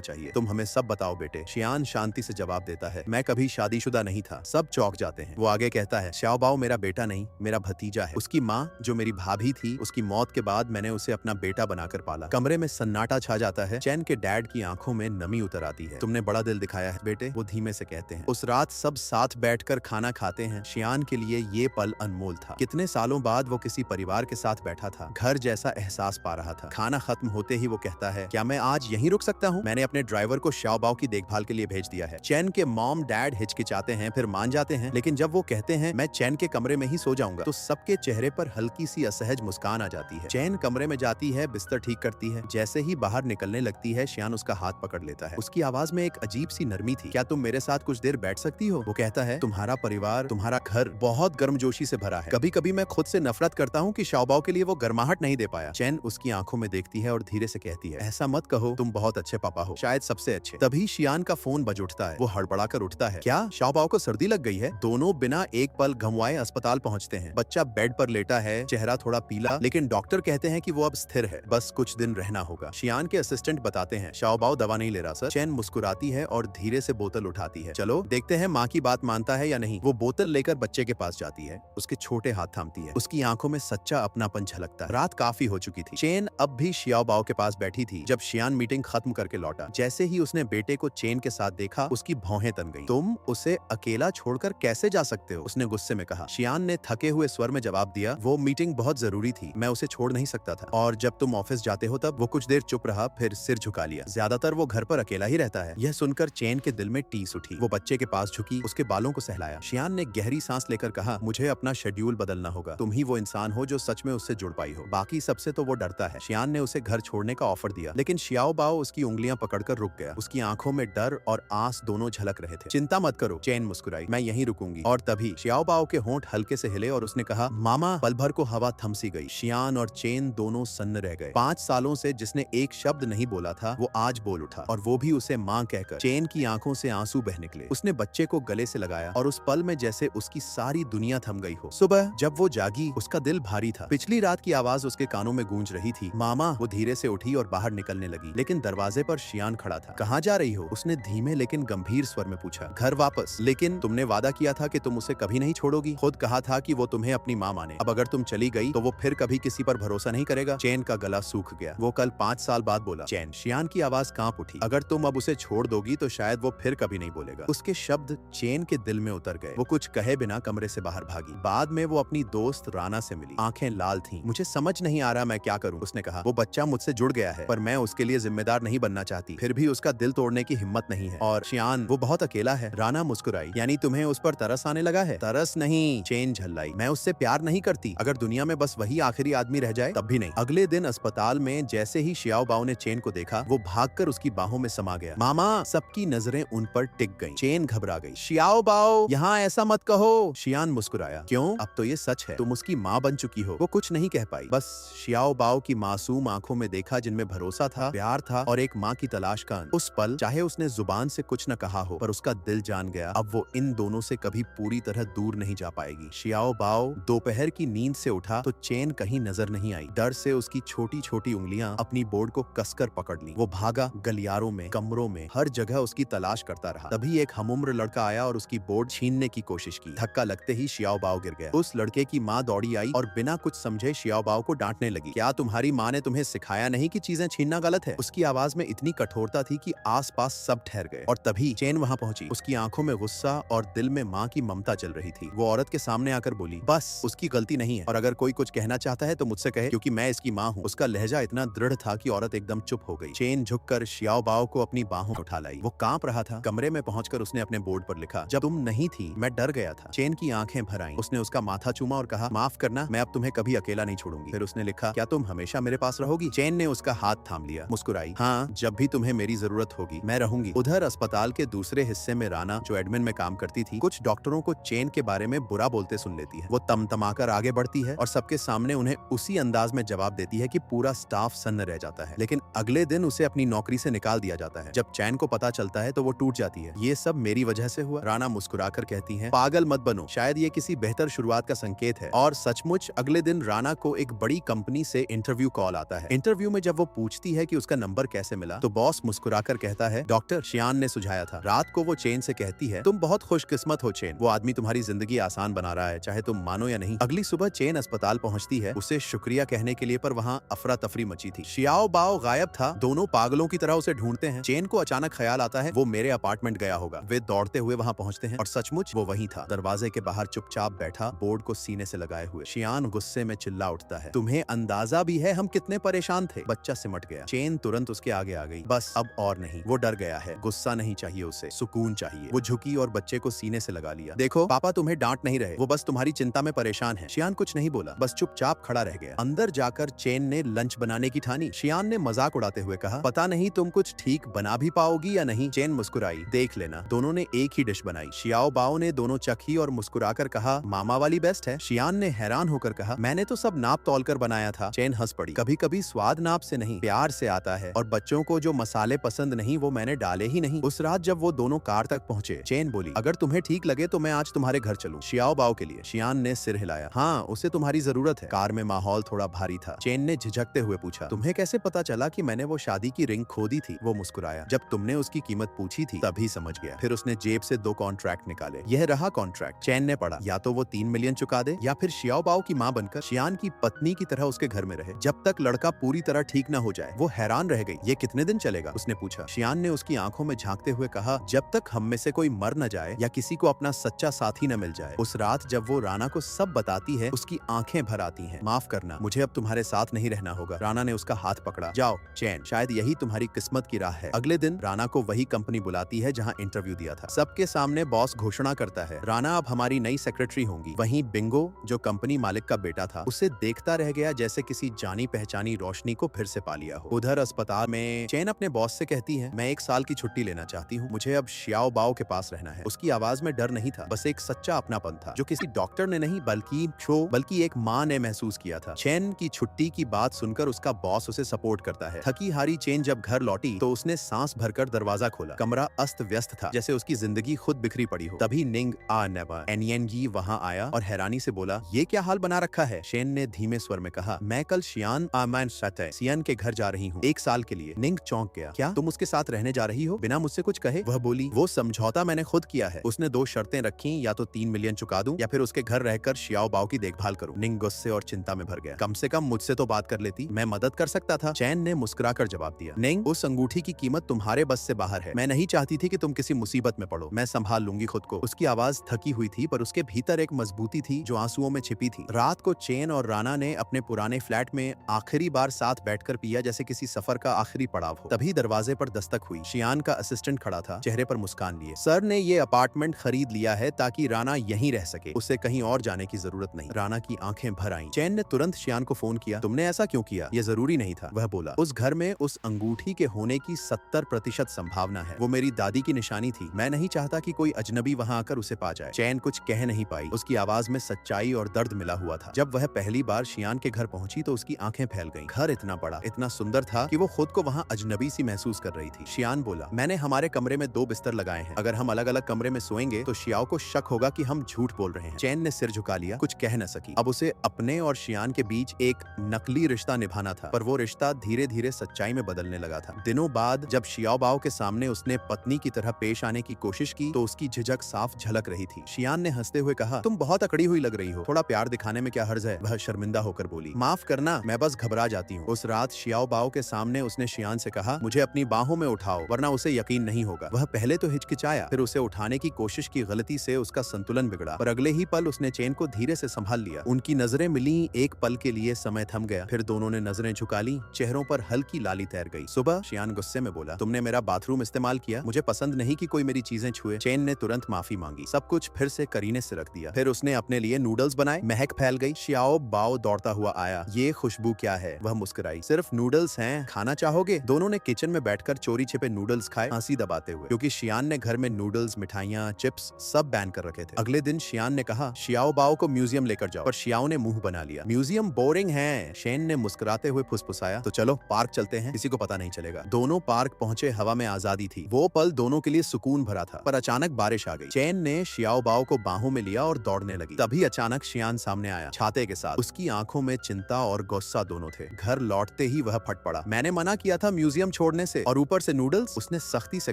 चाहिए, तुम हमें सब बताओ बेटे। शियान शांति से जवाब देता है, मैं कभी शादीशुदा नहीं था। सब चौंक जाते हैं। वो आगे कहता है, xiaobao मेरा बेटा नहीं, मेरा भतीजा है। उसकी माँ जो मेरी भाभी थी, उसकी मौत के बाद मैंने उसे अपना बेटा बनाकर पाला। कमरे में सन्नाटा छा जाता है। चैन के डैड की आंखों में नमी उतर आती है। तुमने बड़ा दिल दिखाया है बेटे, वो धीमे से कहते हैं। उस रात सब साथ बैठकर खाना खाते हैं। शियान के लिए ये पल अनमोल था। कितने सालों बाद वो किसी परिवार के साथ बैठा था, घर जैसा एहसास पा रहा था। खाना खत्म होते ही वो कहता है, क्या मैं आज यहीं रुक सकता हूँ? मैंने अपने ड्राइवर को xiaobao की देखभाल के लिए भेज दिया है। चैन के मॉम डैड हिचकिचाते हैं, फिर मान जाते हैं, लेकिन जब वो कहते हैं मैं चैन के कमरे में ही सो जाऊंगा, तो सबके चेहरे पर हल्की सी असहज मुस्कान आ जाती है। चैन कमरे में जाती है, बिस्तर ठीक करती है। जैसे ही बाहर निकलने लगती है, शियान उसका हाथ पकड़ लेता है। उसकी आवाज में एक अजीब सी नरमी थी। क्या तुम मेरे साथ कुछ देर बैठ सकती हो? वो कहता है, तुम्हारा परिवार, तुम्हारा घर बहुत गर्मजोशी से भरा है। कभी कभी मैं खुद से नफरत करता हूँ कि xiaobao के लिए वो गर्माहट नहीं दे पाया। चैन उसकी आंखों में देखती है और धीरे से कहती है, ऐसा मत कहो, तुम बहुत अच्छे पापा हो, शायद सबसे अच्छे। तभी शियान का फोन बज उठता है। वो हड़बड़ा कर उठता है। क्या xiaobao को सर्दी लग गई है? दोनों बिना एक पल घुमाए अस्पताल पहुंचते हैं। बच्चा बेड पर लेटा है, चेहरा थोड़ा पीला, लेकिन डॉक्टर कहते हैं कि वो अब स्थिर है, बस कुछ दिन रहना होगा। शियान के असिस्टेंट बताते हैं, xiaobao दवा नहीं ले रहा सर। चैन मुस्कुराती है और धीरे से बोतल उठाती है। चलो देखते हैं माँ की बात मानता है या नहीं। वो बोतल लेकर बच्चे के पास जाती है, उसके छोटे हाथ थामती है। उसकी आंखों में सच्चा अपनापन झलकता है। रात काफी हो चुकी थी। चैन अब भी xiaobao के पास बैठी थी जब शियान मीटिंग खत्म करके लौटा। जैसे ही उसने बेटे को चैन के साथ देखा, उसकी भौहें तन गईं। तुम उसे अकेला छोड़कर कैसे जा सकते हो? उसने गुस्से में कहा। शियान ने थके हुए स्वर में जवाब दिया, वो मीटिंग बहुत जरूरी थी, मैं उसे छोड़ नहीं सकता था। और जब तुम ऑफिस जाते हो तब? वो कुछ देर चुप रहा, फिर सिर झुका लिया। ज्यादातर वो घर पर अकेला ही रहता है। यह सुनकर चैन के दिल में टीस उठी। वो बच्चे के पास झुकी, उसके बालों को सहलाया। शियान ने गहरी सांस लेकर कहा, मुझे अपना शेड्यूल बदलना होगा। तुम ही वो इंसान हो जो सच में उससे जुड़ पाई हो। बाकी सबसे तो वो डरता है। शियान ने उसे घर छोड़ने का ऑफर दिया, लेकिन xiaobao उसकी उंगलियां पकड़कर रुक गया। उसकी आंखों में डर और आस दोनों झलक रहे थे। चिंता मत करो, चैन मुस्कुराई, मैं यहीं रुकूंगी। और तभी xiaobao के होंठ हल्के से हिले और उसने कहा, मामा। पल भर को हवा थमसी गई। शियान और चैन दोनों सन्न रह गए। 5 सालों से जिसने एक शब्द नहीं बोला था, वो आज बोल उठा, और वो भी उसे माँ कहकर। चैन की आंखों से आंसू बह निकले। उसने बच्चे को गले से लगाया और उस पल में जैसे उसकी सारी दुनिया थम गई हो। सुबह जब वो जागी, उसका दिल भारी था। पिछली रात की आवाज उसके कानों में गूंज रही थी, मामा। वो धीरे से उठी और बाहर निकलने लगी, लेकिन दरवाजे पर शियान खड़ा था। कहाँ जा रही हो? उसने धीमे लेकिन गंभीर स्वर में पूछा। घर वापस। लेकिन तुमने वादा किया था कि तुम उसे कभी नहीं छोड़ोगी। खुद कहा था कि वो तुम्हें अपनी माँ माने। अब अगर तुम चली गई तो वो फिर कभी किसी पर भरोसा नहीं करेगा। चैन का गला सूख गया। वो कल 5 साल बाद बोला। चैन। शियान की आवाज कांप उठी। अगर तुम अब उसे छोड़ दोगी तो शायद वो फिर कभी नहीं बोलेगा। उसके शब्द चैन के दिल में उतर गए। वो कुछ कहे बिना कमरे से बाहर भागी। बाद में वो अपनी दोस्त राना से मिली। आंखें लाल थीं। मुझे समझ नहीं आ रहा मैं क्या करूं, उसने कहा। वो बच्चा मुझसे जुड़ गया है, पर मैं उसके लिए जिम्मेदार नहीं बनना चाहती। फिर भी उसका दिल तोड़ने की हिम्मत नहीं है। और शियान, वो बहुत अकेला है। राना मुस्कुराई। यानी तुम्हें उस पर तरस आने लगा है? तरस नहीं, चैन झल्लाई। मैं उससे प्यार नहीं करती। अगर दुनिया में बस वही आखिरी आदमी रह जाए तब भी नहीं। अगले दिन अस्पताल में जैसे ही xiaobao ने चैन को देखा, वो भागकर उसकी बाहों में समा गया। मामा। सबकी नजरें उन पर टिक गईं। चैन घबरा गई। xiaobao, यहाँ ऐसा मत कहो। शियान मुस्कुराया। क्यों? अब तो ये सच है, तुम उसकी माँ बन चुकी हो। वो कुछ नहीं कह पाई, बस xiaobao की मासूम आंखों में देखा जिनमें भरोसा था, प्यार था और एक माँ की तलाश का अंत। उस पल चाहे उसने जुबान से कुछ न कहा हो, पर उसका दिल जान गया, अब वो इन दोनों से कभी पूरी तरह दूर नहीं जा पाएगी। xiaobao दोपहर की नींद से उठा तो चैन कहीं नजर नहीं आई। डर से उसकी छोटी छोटी उंगलियां अपनी बोर्ड को कसकर पकड़ ली। वो भागा, गलियारों में, कमरों में, हर जगह उसकी तलाश करता रहा। तभी एक हमउम्र लड़का आया और उसकी बोर्ड छीनने की कोशिश की। धक्का लगते ही xiaobao गिर गया। उस लड़के की माँ दौड़ी आई और बिना कुछ समझे xiaobao को डांटने लगी। क्या तुम्हारी माँ ने तुम्हें सिखाया नहीं कि चीजें छीनना गलत है? उसकी आवाज में इतनी कठोरता थी कि आसपास सब ठहर गए। और तभी चैन वहां पहुंची। उसकी आंखों में गुस्सा और दिल में माँ की ममता चल रही थी। वो औरत के सामने आकर बोली, बस उसकी गलती नहीं है, और अगर कोई कुछ कहना चाहता है तो मुझसे कहे, क्योंकि मैं इसकी माँ हूँ। उसका लहजा इतना दृढ़ था कि औरत एकदम चुप हो गई। चैन झुककर xiaobao को अपनी बाहों में उठा लाई। वो कांप रहा था। कमरे में पहुंचकर उसने अपने बोर्ड पर लिखा, जब तुम नहीं थी मैं डर गया था। चैन की आंखें भर आईं। उसने उसका माथा चूमा और कहा, माफ करना, मैं अब तुम्हें कभी अकेला नहीं छोड़ूंगी। फिर उसने लिखा, क्या तुम हमेशा मेरे पास रहोगी? चैन ने उसका हाथ थाम लिया, मुस्कुराई। हाँ, जब भी तुम्हें मेरी जरूरत होगी मैं रहूंगी। उधर अस्पताल के दूसरे हिस्से में राना, जो एडमिन में काम करती थी, कुछ डॉक्टरों को चैन के बारे में बुरा बोलते सुन लेती है। वो तमतमाकर आगे बढ़ती है और सबके सामने उन्हें उसी अंदाज में जवाब देती है कि पूरा स्टाफ सन्न रह जाता है। लेकिन अगले दिन उसे अपनी नौकरी से निकाल दिया जाता है। जब चैन को पता चलता है तो वो टूट जाती है। ये सब मेरी वजह से हुआ। राना मुस्कुराकर कहती है, पागल मत बनो, शायद ये किसी बेहतर शुरुआत का संकेत है। और सचमुच अगले दिन राना को एक बड़ी कंपनी से इंटरव्यू कॉल आता है। इंटरव्यू में जब वो पूछती है कि उसका नंबर कैसे मिला, तो बॉस मुस्कुराकर कहता है, डॉक्टर शियान ने सुझाया था। रात को वो चेन से कहती है, तुम बहुत खुशकिस्मत हो चेन, वो आदमी तुम्हारी जिंदगी आसान बना रहा है, चाहे तुम मानो या नहीं। अगली सुबह चेन अस्पताल पहुंचती है उसे शुक्रिया कहने के लिए, पर वहाँ अफरा तफरी मची थी। शियाओ बाओ गायब था। दोनों पागलों की तरह उसे ढूंढते हैं। चेन को अचानक ख्याल आता है वो मेरे अपार्टमेंट गया होगा। वे दौड़ते हुए वहाँ पहुंचते हैं और सचमुच वो वहीं था, दरवाजे के बाहर चुपचाप बैठा, बोर्ड को सीने से लगाए हुए। शियान गुस्से में चिल्ला उठता है, तुम्हें अंदाजा भी है हम कितने परेशान थे? बच्चा सिमट गया। चेन तुरंत उसके आगे आ गई। बस अब और नहीं। वो डर गया है। गुस्सा नहीं चाहिए उसे, सुकून चाहिए। वो झुकी और बच्चे को सीने से लगा लिया। देखो पापा तुम्हें डांट नहीं रहे, वो बस तुम्हारी चिंता में परेशान है। शियान कुछ नहीं बोला, बस चुपचाप खड़ा रह गया। अंदर जाकर चेन ने लंच बनाने की ठानी। शियान ने मजाक उड़ाते हुए कहा, पता नहीं तुम कुछ ठीक बना भी पाओगी या नहीं। चेन मुस्कुराई, देख लेना। दोनों ने एक ही डिश बनाई। शियाओ बाओ ने दोनों चखी और मुस्कुराकर कहा, मामा वाली बेस्ट है। शियान ने हैरान होकर कहा, मैंने तो सब नाप तौल कर बनाया था। चेन हंस पड़ी, कभी कभी स्वाद नाप से नहीं प्यार से आता है, और बच्चों को जो मसाले पसंद नहीं वो मैंने डाले ही नहीं। उस रात जब वो दोनों कार तक पहुंचे, चेन बोली, अगर तुम्हें ठीक लगे तो मैं आज तुम्हारे घर चलूं, शियाओ बाओ के लिए। शियान ने सिर हिलाया, हाँ उसे तुम्हारी जरूरत है। कार में माहौल थोड़ा भारी था। चेन ने झिझकते हुए पूछा, तुम्हें कैसे पता चला कि मैंने वो शादी की रिंग खो दी थी? वो मुस्कुराया, जब तुमने उसकी कीमत पूछी थी तभी समझ गया। फिर उसने जेब से 2 कॉन्ट्रैक्ट निकाले। यह रहा कॉन्ट्रैक्ट। चैन ने पढ़ा, या तो वो 3 मिलियन चुका दे या फिर शियाओ बाओ की मां बनकर शियान की पत्नी की तरह उसके घर में रहे जब तक लड़का पूरी तरह ठीक न हो जाए। वो हैरान रह गई। ये कितने दिन चलेगा? उसने पूछा। शियान ने उसकी आंखों में झांकते हुए कहा, जब तक हम में से कोई मर न जाए या किसी को अपना सच्चा साथी न मिल जाए। उस रात जब वो राना को सब बताती है, उसकी आंखें भर आती हैं। माफ करना, मुझे अब तुम्हारे साथ नहीं रहना होगा। राना ने उसका हाथ पकड़ा। जाओ चैन, शायद यही तुम्हारी किस्मत की राह है। अगले दिन राना को वही कंपनी बुलाती है जहां इंटरव्यू दिया था। सबके सामने बॉस घोषणा करता है, राना अब हमारी नई सेक्रेटरी होंगी। वहीं बिंगो, जो कंपनी मालिक का बेटा था, उसे देखता रह गया जैसे किसी जानी पहचानी रोशनी को फिर से पा लिया हो। उधर अस्पताल में चैन अपने बॉस से कहती है, मैं 1 साल की छुट्टी लेना चाहती हूँ, मुझे अब शियाओ बाओ के पास रहना है। उसकी आवाज में डर नहीं था, बस एक सच्चा अपनापन था जो किसी डॉक्टर ने नहीं बल्कि एक माँ ने महसूस किया था। चैन की छुट्टी की बात सुनकर उसका बॉस उसे सपोर्ट करता है। थकी हारी चैन जब घर लौटी तो उसने सांस भरकर दरवाजा खोला। कमरा अस्त व्यस्त था, जैसे उसकी जिंदगी खुद बिखरी पड़ी हो। तभी निंग एनयनगी वहाँ आया और हैरानी से बोला, ये क्या हाल बना रखा है? चैन ने धीमे स्वर में कहा, मैं कल सियान के घर जा रही हूँ 1 साल के लिए। निंग चौंक गया, क्या तुम उसके साथ रहने जा रही हो बिना मुझसे कुछ कहे? वह बोली, वो समझौता मैंने खुद किया है। उसने 2 शर्तें रखी, या तो 3 मिलियन चुका दूं या फिर उसके घर रहकर शियाओ बाओ की देखभाल करूं। निंग गुस्से और चिंता में भर गया, कम से कम मुझसे तो बात कर लेती, मैं मदद कर सकता था। चैन ने मुस्कुराकर जवाब दिया, निंग उस अंगूठी की कीमत तुम्हारे बस से बाहर है। मैं नहीं चाहती थी कि तुम किसी मुसीबत में पड़ो, मैं संभाल लूंगी खुद को। उसकी आवाज थकी हुई थी, पर उसके भीतर एक मजबूती थी जो आंसुओं में छिपी थी। रात को चैन और राना ने अपने पुराने फ्लैट में आखिरी बार साथ बैठकर पिया, जैसे किसी सफर का आखिरी पड़ाव हो। तभी दरवाजे पर दस्तक हुई। शियान का असिस्टेंट खड़ा था, चेहरे पर मुस्कान लिए। सर ने ये अपार्टमेंट खरीद लिया है ताकि राना यहीं रह सके, उसे कहीं और जाने की जरूरत नहीं। राना की आंखें भर आईं। चैन ने तुरंत शियान को फोन किया, तुमने ऐसा क्यों किया? ये जरूरी नहीं था। वह बोला, उस घर में उस अंगूठी के होने की 70% संभावना है। वो मेरी दादी की निशानी थी, मैं नहीं चाहता कि कोई अजनबी वहाँ आकर उसे पा जाए। चैन कुछ कह नहीं पाई, उसकी आवाज में सच्चाई और दर्द मिला हुआ था। जब वह पहली बार शियान के घर पहुंची तो उसकी आंखें फैल गईं। घर इतना बड़ा, इतना सुंदर था कि वो खुद को वहाँ अजनबी सी महसूस कर रही थी। शियान बोला, मैंने हमारे कमरे में 2 बिस्तर लगाए हैं, अगर हम अलग अलग कमरे में सोएंगे तो शियाओ को शक होगा कि हम झूठ बोल रहे हैं। चैन ने सिर झुका लिया, कुछ कह न सकी। अब उसे अपने और शियान के बीच एक नकली रिश्ता निभाना था, पर वो रिश्ता धीरे धीरे सच्चाई में बदलने लगा था। दिनों बाद जब शियाओ बाओ के सामने उसने पत्नी की तरह पेश आने की कोशिश की तो उसकी झिझक साफ झलक रही थी। शियान ने हंसते हुए कहा, तुम बहुत अकड़ी हुई लग रही हो, थोड़ा प्यार दिखाने में क्या हर्ज है? वह शर्मिंदा होकर बोली, माफ करना, मैं बस घबरा जाती हूँ। उस रात शियाओ बाओ के सामने उसने शियान से कहा, मुझे अपनी बाहों में उठाओ वरना उसे यकीन नहीं होगा। वह पहले तो हिचकिचाया, फिर उसे उठाने की कोशिश की, गलती से उसका संतुलन बिगड़ा, पर अगले ही पल उसने चैन को धीरे से संभाल लिया। उनकी नजरें मिली, एक पल के लिए समय थम गया, फिर दोनों ने नजरें झुका ली, चेहरों पर हल्की लाली तैर गई। सुबह शियान गुस्से में बोला, तुमने मेरा बाथरूम इस्तेमाल किया, मुझे पसंद नहीं कि कोई मेरी चीजें छुए। चैन ने तुरंत माफी मांगी, सब कुछ फिर से करीने से रख दिया। फिर उसने अपने लिए नूडल्स बनाए, महक फैल गई। शियाओ बाओ दौड़ता हुआ आया, ये खुशबू क्या है? वह मुस्कुराई, सिर्फ नूडल्स हैं, खाना चाहोगे? दोनों ने किचन में बैठकर चोरी छिपे नूडल्स खाए, हंसी दबाते हुए, क्योंकि शियान ने घर में नूडल्स, मिठाइयाँ, चिप्स सब बैन कर रखे थे। अगले दिन शियान ने कहा, शियाओ बाओ को म्यूजियम लेकर जाओ, पर शियाओ ने मुंह बना लिया, म्यूजियम बोरिंग है। शेन ने मुस्कुराते हुए फुसफुसाया, तो चलो पार्क चलते हैं, किसी को पता नहीं चलेगा। दोनों पार्क पहुंचे, हवा में आजादी थी। वो पल दोनों के लिए सुकून भरा था, पर अचानक बारिश आ गई। चैन ने शियाओ बाओ को बाहों में लिया और दौड़ने लगी। तभी अचानक शियान सामने आया, छाते के साथ। उसकी आंखों में चिंता और गुस्सा दोनों थे। घर लौटते ही वह फट पड़ा। मैंने मना किया था म्यूजियम छोड़ने से, और ऊपर से नूडल्स। उसने सख्ती से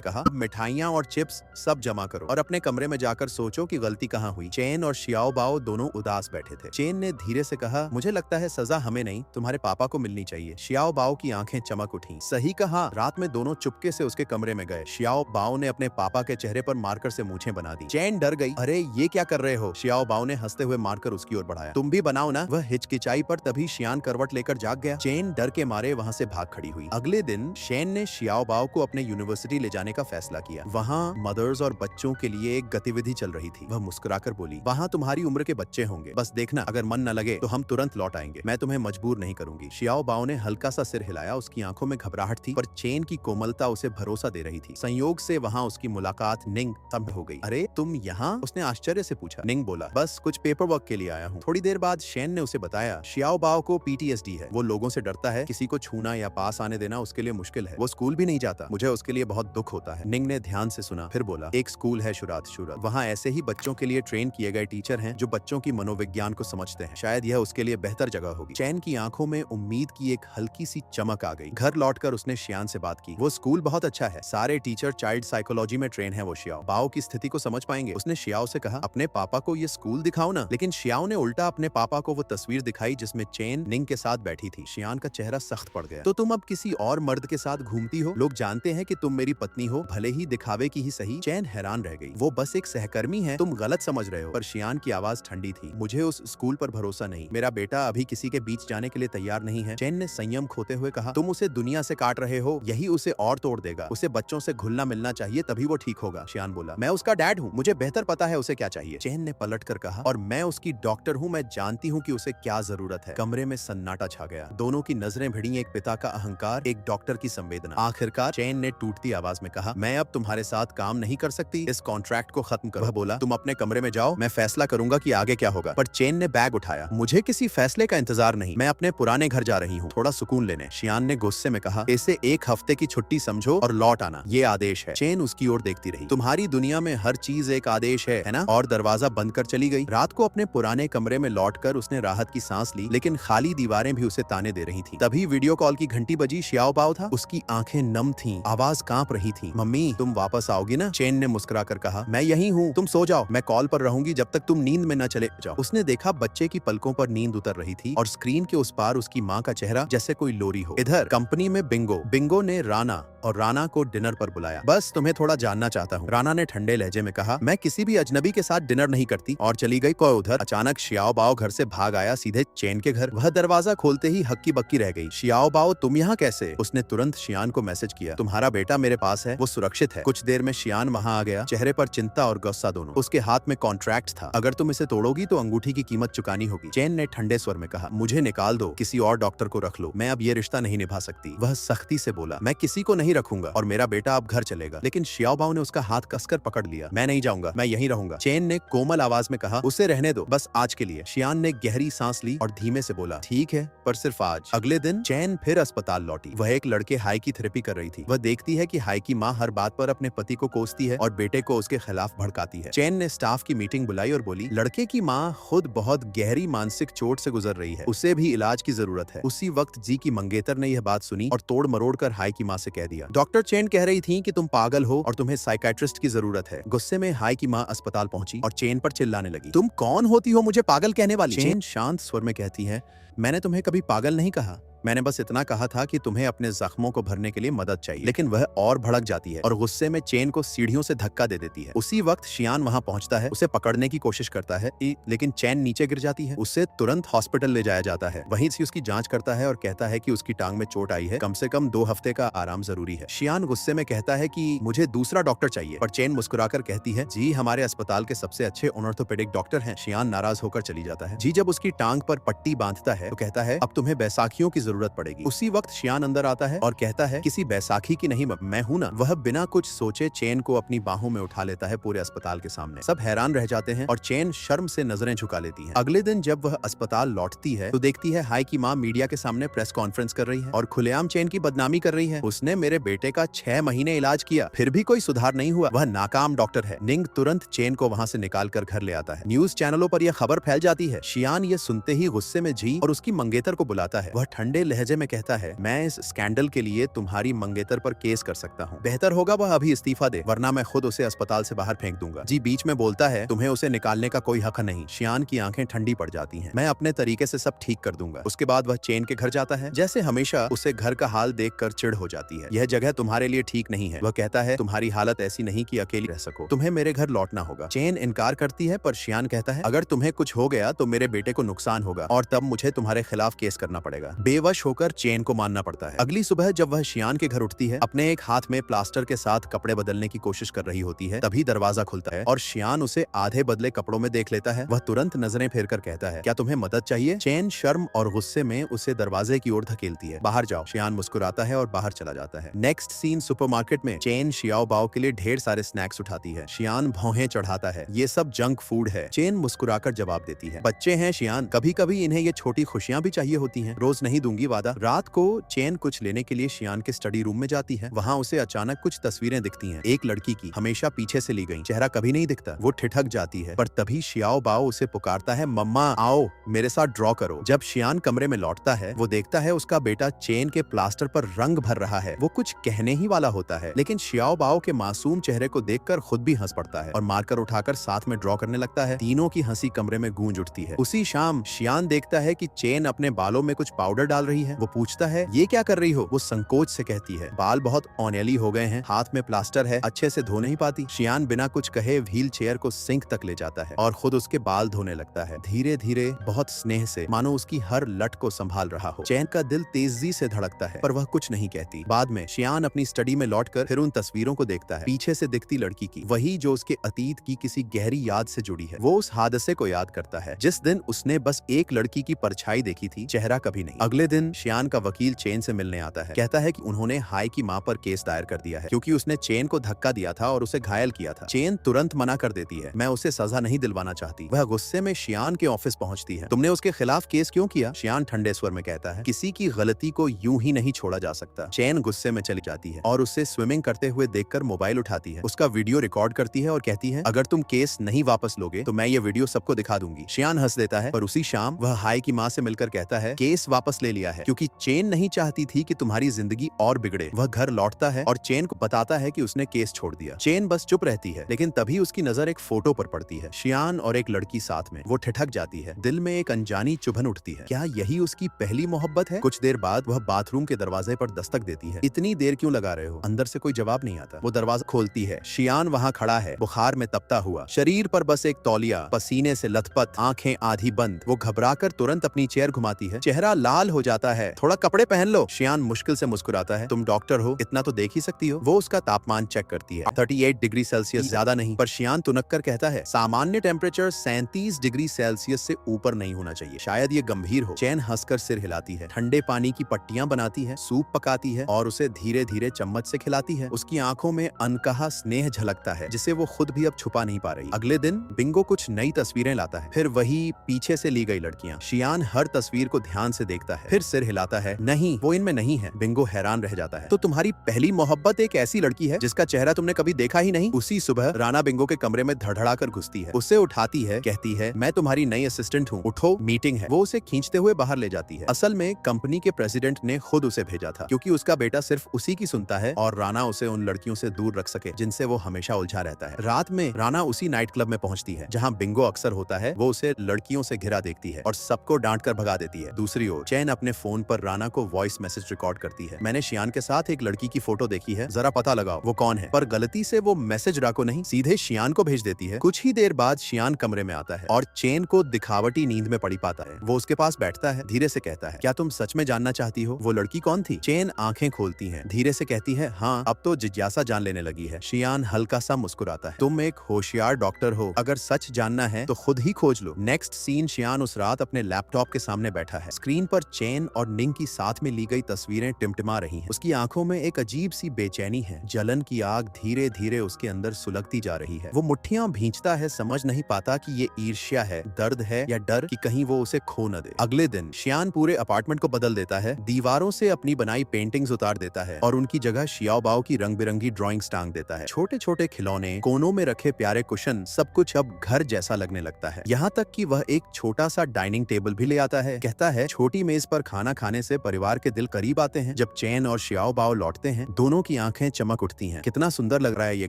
कहा, मिठाइयाँ और चिप्स सब जमा करो और अपने कमरे में जाकर सोचो कि गलती कहाँ हुई। चेन और शियाओ बाओ दोनों उदास बैठे थे। चेन ने धीरे से कहा, मुझे लगता है सजा हमें नहीं, तुम्हारे पापा को मिलनी चाहिए। शियाओ बाओ की आंखें चमक उठी। सही कहा। रात में दोनों चुपके से उसके कमरे में गए। शियाओ बाओ ने अपने पापा के चेहरे पर मार्कर से मूंछें बना दी। चेन डर गई। अरे ये क्या कर रहे हो? शियाओ बाओ ने हंसते हुए मार्कर उसकी ओर बढ़ाया। तुम भी बनाओ ना। वह हिचकिचाई पर तभी शियान करवट लेकर जाग गया। चेन डर के मारे वहां से भाग खड़ी हुई। अगले दिन शेन ने शियाओ बाओ को अपने यूनिवर्सिटी ले जाने का फैसला किया। वहाँ मदर्स और बच्चों के लिए एक गतिविधि चल रही थी। वह मुस्कुराकर बोली, वहाँ तुम्हारी उम्र के बच्चे होंगे, बस देखना, अगर मन न लगे तो हम तुरंत लौट आएंगे। मैं तुम्हें मजबूर नहीं करूंगी। शियाओ बाओ ने हल्का सा सिर हिलाया। उसकी आंखों में घबराहट थी, पर चेन की कोमलता उसे भरोसा दे रही थी। संयोग से वहाँ उसकी मुलाकात निंग तब हो गई। अरे तुम यहाँ? उसने आश्चर्य से पूछा। निंग बोला, बस कुछ पेपर वर्क के लिए आया हूँ। थोड़ी देर बाद शेन ने उसे बताया, शियाओ बाओ को PTSD है। वो लोगों से डरता है, किसी को छूना या पास आने देना उसके लिए मुश्किल है। वो स्कूल भी नहीं जाता। मुझे उसके लिए बहुत दुख होता है। निंग ने ध्यान से सुना, फिर बोला, एक स्कूल है शुरात। वहाँ ऐसे ही बच्चों के लिए ट्रेन किए गए टीचर हैं जो बच्चों की मनोविज्ञान को समझते हैं। शायद यह उसके लिए बेहतर जगह होगी। चैन की आंखों में उम्मीद की एक हल्की सी चमक आ गई। घर लौटकर उसने शियान से बात की। वो स्कूल बहुत अच्छा है, सारे टीचर चाइल्ड साइकोलॉजी में ट्रेन है। वो शियाओ बाओ की स्थिति को समझ पाएंगे। उसने शियाओ से कहा, अपने पापा को ये स्कूल दिखाओ ना। लेकिन शियाओ ने उल्टा अपने पापा को वो तस्वीर दिखाई जिसमें चेन निंग के साथ बैठी थी। शियान का चेहरा सख्त पड़ गया। तो तुम अब किसी और मर्द के साथ घूमती हो? लोग जानते हैं कि तुम मेरी पत्नी हो, भले ही दिखावे की ही सही। चैन हैरान रह गई। वो बस एक सहकर्मी है, तुम गलत समझ रहे हो। पर शियान की आवाज ठंडी थी। मुझे उस स्कूल पर भरोसा नहीं। मेरा बेटा अभी किसी के बीच जाने के लिए तैयार नहीं है। चैन ने संयम खोते हुए कहा, तुम उसे दुनिया से काट रहे हो, यही उसे और तोड़ देगा। उसे बच्चों से घुलना मिलना चाहिए, तभी वो ठीक होगा। शियान बोला, मैं उसका डैड हूँ, मुझे बेहतर पता है उसे क्या चाहिए। चैन ने पलट कर कहा, और मैं उसकी डॉक्टर हूँ, मैं जानती हूँ कि उसे क्या जरूरत है। कमरे में सन्नाटा छा गया। दोनों की नजरें भिड़ी। एक पिता का अहंकार, एक डॉक्टर की संवेदना। आखिरकार चैन ने टूटती आवाज में कहा, मैं अब तुम्हारे साथ काम नहीं कर सकती, इस कॉन्ट्रैक्ट को खत्म करो। वह बोला, तुम अपने कमरे में जाओ, मैं फैसला करूंगा कि आगे क्या होगा। पर चेन ने बैग उठाया। मुझे किसी फैसले का इंतजार नहीं, मैं अपने पुराने घर जा रही हूँ, थोड़ा सुकून लेने। शियान ने गुस्से में कहा, इसे एक हफ्ते की छुट्टी समझो और लौट आना, ये आदेश है। चेन उसकी ओर देखती रही। तुम्हारी दुनिया में हर चीज एक आदेश है ना? और दरवाजा बंद कर चली गई। रात को अपने पुराने कमरे में लौटकर उसने राहत की सांस ली, लेकिन खाली दीवारें भी उसे ताने दे रही थी। तभी वीडियो कॉल की घंटी बजी। शियाओ बाओ था। उसकी आंखें नम थीं, आवाज कांप रही थी। मम्मी, तुम वापस आओगी ना? चेन ने मुस्कुराकर कहा, मैं यही हूँ, तुम सो जाओ, मैं कॉल पर रहूंगी जब तक तुम नींद में न चले जाओ। उसने देखा बच्चे की पलकों पर नींद उतर रही थी और स्क्रीन के उस पार उसकी माँ का चेहरा जैसे कोई लोरी हो। इधर कंपनी में बिंगो ने राना को डिनर पर बुलाया। बस तुम्हें थोड़ा जानना चाहता हूँ। राना ने ठंडे लहजे में कहा, मैं किसी भी अजनबी के साथ डिनर नहीं करती, और चली गई। कोई उधर। अचानक शियाओ बाओ घर से भाग आया, सीधे चेन के घर। वह दरवाजा खोलते ही हक्की बक्की रह गई। शियाओ बाओ, तुम यहाँ कैसे? उसने तुरंत शियान को मैसेज किया, तुम्हारा बेटा मेरे पास है, वो सुरक्षित है। कुछ देर में शियान वहाँ आ गया, चेहरे पर चिंता और गुस्सा दोनों। उसके हाथ में कॉन्ट्रैक्ट था, अगर तुम इसे तोड़ोगी तो अंगूठी की कीमत चुकानी होगी। चेन ने ठंडे स्वर में कहा, मुझे निकाल दो, किसी और डॉक्टर को रख लो, मैं अब ये रिश्ता नहीं निभा सकती। वह सख्ती से बोला, मैं किसी को नहीं रखूंगा और मेरा बेटा अब घर चलेगा। लेकिन शियाओ बाओ ने उसका हाथ कसकर पकड़ लिया। मैं नहीं जाऊंगा, मैं यहीं रहूंगा। चेन ने कोमल आवाज में कहा, उसे रहने दो, बस आज के लिए। शियान ने गहरी सांस ली और धीमे से बोला, ठीक है, पर सिर्फ आज। अगले दिन चैन फिर अस्पताल लौटी। वह एक लड़के हाई की थेरेपी कर रही थी। वह देखती है कि हाई की माँ हर बात पर अपने पति को कोसती है और बेटे को उसके खिलाफ भड़काती है। चैन ने स्टाफ की मीटिंग बुलाई और बोली, लड़के की माँ खुद बहुत गहरी मानसिक चोट से गुजर रही है, उसे भी इलाज की जरूरत है। उसी वक्त जी की मंगेतर ने यह बात सुनी और तोड़ मरोड़ कर हाई की माँ से कह दिया, डॉक्टर चेन कह रही थी कि तुम पागल हो और तुम्हें साइकियाट्रिस्ट की जरूरत है। गुस्से में हाई की माँ अस्पताल पहुंची और चेन पर चिल्लाने लगी, तुम कौन होती हो मुझे पागल कहने वाली? चेन शांत स्वर में कहती है, मैंने तुम्हें कभी पागल नहीं कहा, मैंने बस इतना कहा था कि तुम्हें अपने जख्मों को भरने के लिए मदद चाहिए। लेकिन वह और भड़क जाती है और गुस्से में चेन को सीढ़ियों से धक्का दे देती है। उसी वक्त शियान वहां पहुंचता है, उसे पकड़ने की कोशिश करता है, लेकिन चैन नीचे गिर जाती है। उसे तुरंत हॉस्पिटल ले जाया जाता है। वहीं से उसकी जांच करता है और कहता है कि उसकी टांग में चोट आई है, कम से कम 2 हफ्ते का आराम जरूरी है। शियान गुस्से में कहता है कि मुझे दूसरा डॉक्टर चाहिए, पर चेन मुस्कुराकर कहती है, जी हमारे अस्पताल के सबसे अच्छे ऑर्थोपेडिक डॉक्टर हैं। शियान नाराज होकर चली जाता है। जी जब उसकी टांग पर पट्टी बांधता है तो कहता है, अब तुम्हें बैसाखियों की जरूरत पड़ेगी। उसी वक्त शियान अंदर आता है और कहता है किसी बैसाखी की नहीं, मैं हूं ना। वह बिना कुछ सोचे चेन को अपनी बाहों में उठा लेता है पूरे अस्पताल के सामने। सब हैरान रह जाते हैं और चेन शर्म से नजरें झुका लेती है। अगले दिन जब वह अस्पताल लौटती है तो देखती है हाई की माँ मीडिया के सामने प्रेस कॉन्फ्रेंस कर रही है और खुलेआम चेन की बदनामी कर रही है। उसने मेरे बेटे का 6 महीने इलाज किया, फिर भी कोई सुधार नहीं हुआ, वह नाकाम डॉक्टर है। निंग तुरंत चेन को वहां से निकाल कर घर ले आता है। न्यूज चैनलों पर यह खबर फैल जाती है। शियान ये सुनते ही गुस्से में जी और उसकी मंगेतर को बुलाता है। वह ठंडे लहजे में कहता है, मैं इस स्कैंडल के लिए तुम्हारी मंगेतर पर केस कर सकता हूँ। बेहतर होगा वह अभी इस्तीफा दे, वरना मैं खुद उसे अस्पताल से बाहर फेंक दूंगा। जी बीच में बोलता है, तुम्हें उसे निकालने का कोई हक नहीं। शियान की आंखें ठंडी पड़ जाती हैं। मैं अपने तरीके से सब ठीक कर दूंगा। उसके बाद वह चेन के घर जाता है। जैसे हमेशा उसे घर का हाल देखकर चिढ़ हो जाती है। यह जगह तुम्हारे लिए ठीक नहीं है। वह कहता है, तुम्हारी हालत ऐसी नहीं कि अकेली रह सको, तुम्हें मेरे घर लौटना होगा। चेन इनकार करती है पर शियान कहता है, अगर तुम्हें कुछ हो गया तो मेरे बेटे को नुकसान होगा और तब मुझे तुम्हारे खिलाफ केस करना पड़ेगा। बेवश होकर चेन को मानना पड़ता है। अगली सुबह जब वह शियान के घर उठती है, अपने एक हाथ में प्लास्टर के साथ कपड़े बदलने की कोशिश कर रही होती है, तभी दरवाजा खुलता है और शियान उसे आधे बदले कपड़ों में देख लेता है। वह तुरंत नजरें फेर कर कहता है, क्या तुम्हें मदद चाहिए? चेन शर्म और गुस्से में उसे दरवाजे की ओर धकेलती है। बाहर जाओ। शियान मुस्कुराता है और बाहर चला जाता है। नेक्स्ट सीन सुपरमार्केट में। चेन शियाओ बाओ के लिए ढेर सारे स्नैक्स उठाती है। शियान भौहें चढ़ाता है, ये सब जंक फूड है। चेन मुस्कुराकर जवाब देती है, बच्चे हैं शियान, कभी कभी इन्हें ये छोटी खुशियां भी चाहिए होती हैं। रोज नहीं दूंगी वादा। रात को चेन कुछ लेने के लिए शियान के स्टडी रूम में जाती है। वहाँ उसे अचानक कुछ तस्वीरें दिखती हैं, एक लड़की की, हमेशा पीछे से ली गई, चेहरा कभी नहीं दिखता। वो ठिठक जाती है पर तभी शियाओ बाओ उसे पुकारता है, मम्मा आओ मेरे साथ ड्रॉ करो। जब शियान कमरे में लौटता है, वो देखता है उसका बेटा चेन के प्लास्टर पर रंग भर रहा है। वो कुछ कहने ही वाला होता है, लेकिन शियाओ बाओ के मासूम चेहरे को देखकर खुद भी हंस पड़ता है और मार्कर उठाकर साथ में ड्रॉ करने लगता है। तीनों की हंसी कमरे में गूंज उठती है। उसी शाम शियान देखता है कि चेन अपने बालों में कुछ पाउडर डाल रही है। वो पूछता है, ये क्या कर रही हो? वो संकोच से कहती है, बाल बहुत ऑयली हो गए हैं, हाथ में प्लास्टर है, अच्छे से धो नहीं पाती। शियान बिना कुछ कहे व्हील चेयर को सिंक तक ले जाता है और खुद उसके बाल धोने लगता है, धीरे धीरे, बहुत स्नेह से, मानो उसकी हर लट को संभाल रहा हो। चेन का दिल तेजी से धड़कता है पर वह कुछ नहीं कहती। बाद में शियान अपनी स्टडी में लौटकर फिर उन तस्वीरों को देखता है, पीछे से दिखती लड़की की, वही जो उसके अतीत की किसी गहरी याद से जुड़ी है। वो उस हादसे को याद करता है जिस दिन उसने बस एक लड़की की परछाई देखी थी, चेहरा कभी नहीं। अगले दिन शियान का वकील चेन से मिलने आता है। कहता है कि उन्होंने हाई की मां पर केस दायर कर दिया है क्योंकि उसने चेन को धक्का दिया था और उसे घायल किया था। चेन तुरंत मना कर देती है, मैं उसे सजा नहीं दिलवाना चाहती। वह गुस्से में शियान के ऑफिस पहुंचती है। तुमने उसके खिलाफ केस क्यों किया? शियान ठंडे स्वर में कहता है, किसी की गलती को यूं ही नहीं छोड़ा जा सकता। चेन गुस्से में चली जाती है और उसे स्विमिंग करते हुए देखकर मोबाइल उठाती है, उसका वीडियो रिकॉर्ड करती है और कहती है, अगर तुम केस नहीं वापस लोगे तो मैं ये वीडियो सबको दिखा दूंगी। शियान हंस देता है पर उसी शाम वह हाई की मां से मिलकर कहता है, केस वापस ले लिया है क्योंकि चेन नहीं चाहती थी कि तुम्हारी जिंदगी और बिगड़े। वह घर लौटता है और चेन को बताता है कि उसने केस छोड़ दिया। चेन बस चुप रहती है, लेकिन तभी उसकी नजर एक फोटो पर पड़ती है, शियान और एक लड़की साथ में। वो ठिठक जाती है, दिल में एक अनजानी चुभन उठती है, क्या यही उसकी पहली मोहब्बत है? कुछ देर बाद वह बाथरूम के दरवाजे पर दस्तक देती है। इतनी देर क्यों लगा रहे हो? अंदर से कोई जवाब नहीं आता। वो दरवाजा खोलती है, शियान वहाँ खड़ा है, बुखार में तपता हुआ, शरीर पर बस एक तौलिया, पसीने से लथपथ, आंखें आधी बंद। वो घबराकर तुरंत अपनी चेयर घुमाती है, चेहरा लाल हो जाता है, थोड़ा कपड़े पहन लो। शियान मुश्किल से मुस्कुराता है, तुम डॉक्टर हो, इतना तो देख ही सकती हो। वो उसका तापमान चेक करती है, 38 डिग्री सेल्सियस, ज्यादा नहीं। पर शियान तुनक कर कहता है, सामान्य टेम्परेचर 37 डिग्री सेल्सियस से ऊपर नहीं होना चाहिए, शायद ये गंभीर हो। चैन हंसकर सिर हिलाती है, ठंडे पानी की पट्टियां बनाती है, सूप पकाती है और उसे धीरे धीरे चम्मच से खिलाती है। उसकी आंखों में अनकहा स्नेह झलकता है जिसे वो खुद भी अब छुपा नहीं पा रही। अगले दिन बिंगो कुछ नई तस्वीरें लाता है, फिर वही पीछे से ली गई लड़कियां। शियान हर तस्वीर को ध्यान से देखता है, फिर सिर हिलाता है, नहीं वो इनमें नहीं है। बिंगो हैरान रह जाता है, तो तुम्हारी पहली मोहब्बत एक ऐसी लड़की है जिसका चेहरा तुमने कभी देखा ही नहीं? उसी सुबह राना बिंगो के कमरे में धड़धड़ा कर घुसती है, उसे उठाती है, कहती है, मैं तुम्हारी नई असिस्टेंट हूँ, उठो मीटिंग है। वो उसे खींचते हुए बाहर ले जाती है। असल में कंपनी के प्रेसिडेंट ने खुद उसे भेजा था क्योंकि उसका बेटा सिर्फ उसी की सुनता है और राना उसे उन लड़कियों से दूर रख सके जिनसे वो हमेशा उलझा रहता है। रात में राना उसी नाइट क्लब में पहुंचती है जहां बिंगो अक्सर होता है। वो उसे लड़कियों से घिरा देखती है और सबको डांट कर भगा देती है। दूसरी ओर चैन अपने फोन पर राना को वॉइस मैसेज रिकॉर्ड करती है, मैंने शियान के साथ एक लड़की की फोटो देखी है, जरा पता लगाओ वो कौन है। पर गलती से वो मैसेज राको नहीं, सीधे शियान को भेज देती है। कुछ ही देर बाद शियान कमरे में आता है और चेन को दिखावटी नींद में पड़ी पाता है। वो उसके पास बैठता है, धीरे से कहता है, क्या तुम सच में जानना चाहती हो वो लड़की कौन थी? चेन आंखें खोलती है, धीरे से कहती है, हाँ अब तो जिज्ञासा जान लेने लगी है। शियान हल्का सा मुस्कुराता है, तुम एक होशियार डॉक्टर हो, अगर सच जानना है तो खुद ही खोज लो। नेक्स्ट सीन, शियान उस रात अपने लैपटॉप के सामने बैठा है, स्क्रीन पर चेन चैन और निंग की साथ में ली गई तस्वीरें टिमटिमा रही हैं। उसकी आंखों में एक अजीब सी बेचैनी है। जलन की आग धीरे धीरे उसके अंदर सुलगती जा रही है। वो मुट्ठियां भींचता है, समझ नहीं पाता कि ये ईर्ष्या है, दर्द है या डर कि कहीं वो उसे खो न दे। अगले दिन शियान पूरे अपार्टमेंट को बदल देता है। दीवारों से अपनी बनाई पेंटिंग्स उतार देता है और उनकी जगह शियाओबाओ की रंग बिरंगी ड्राइंग्स टांग देता है। छोटे छोटे खिलौने, कोनों में रखे प्यारे कुशन, सब कुछ अब घर जैसा लगने लगता है। यहाँ तक कि वह एक छोटा सा डाइनिंग टेबल भी ले आता है। कहता है छोटी मेज पर खाना खाने से परिवार के दिल करीब आते हैं। जब चैन और शियाओबाओ लौटते हैं, दोनों की आंखें चमक उठती हैं। कितना सुंदर लग रहा है ये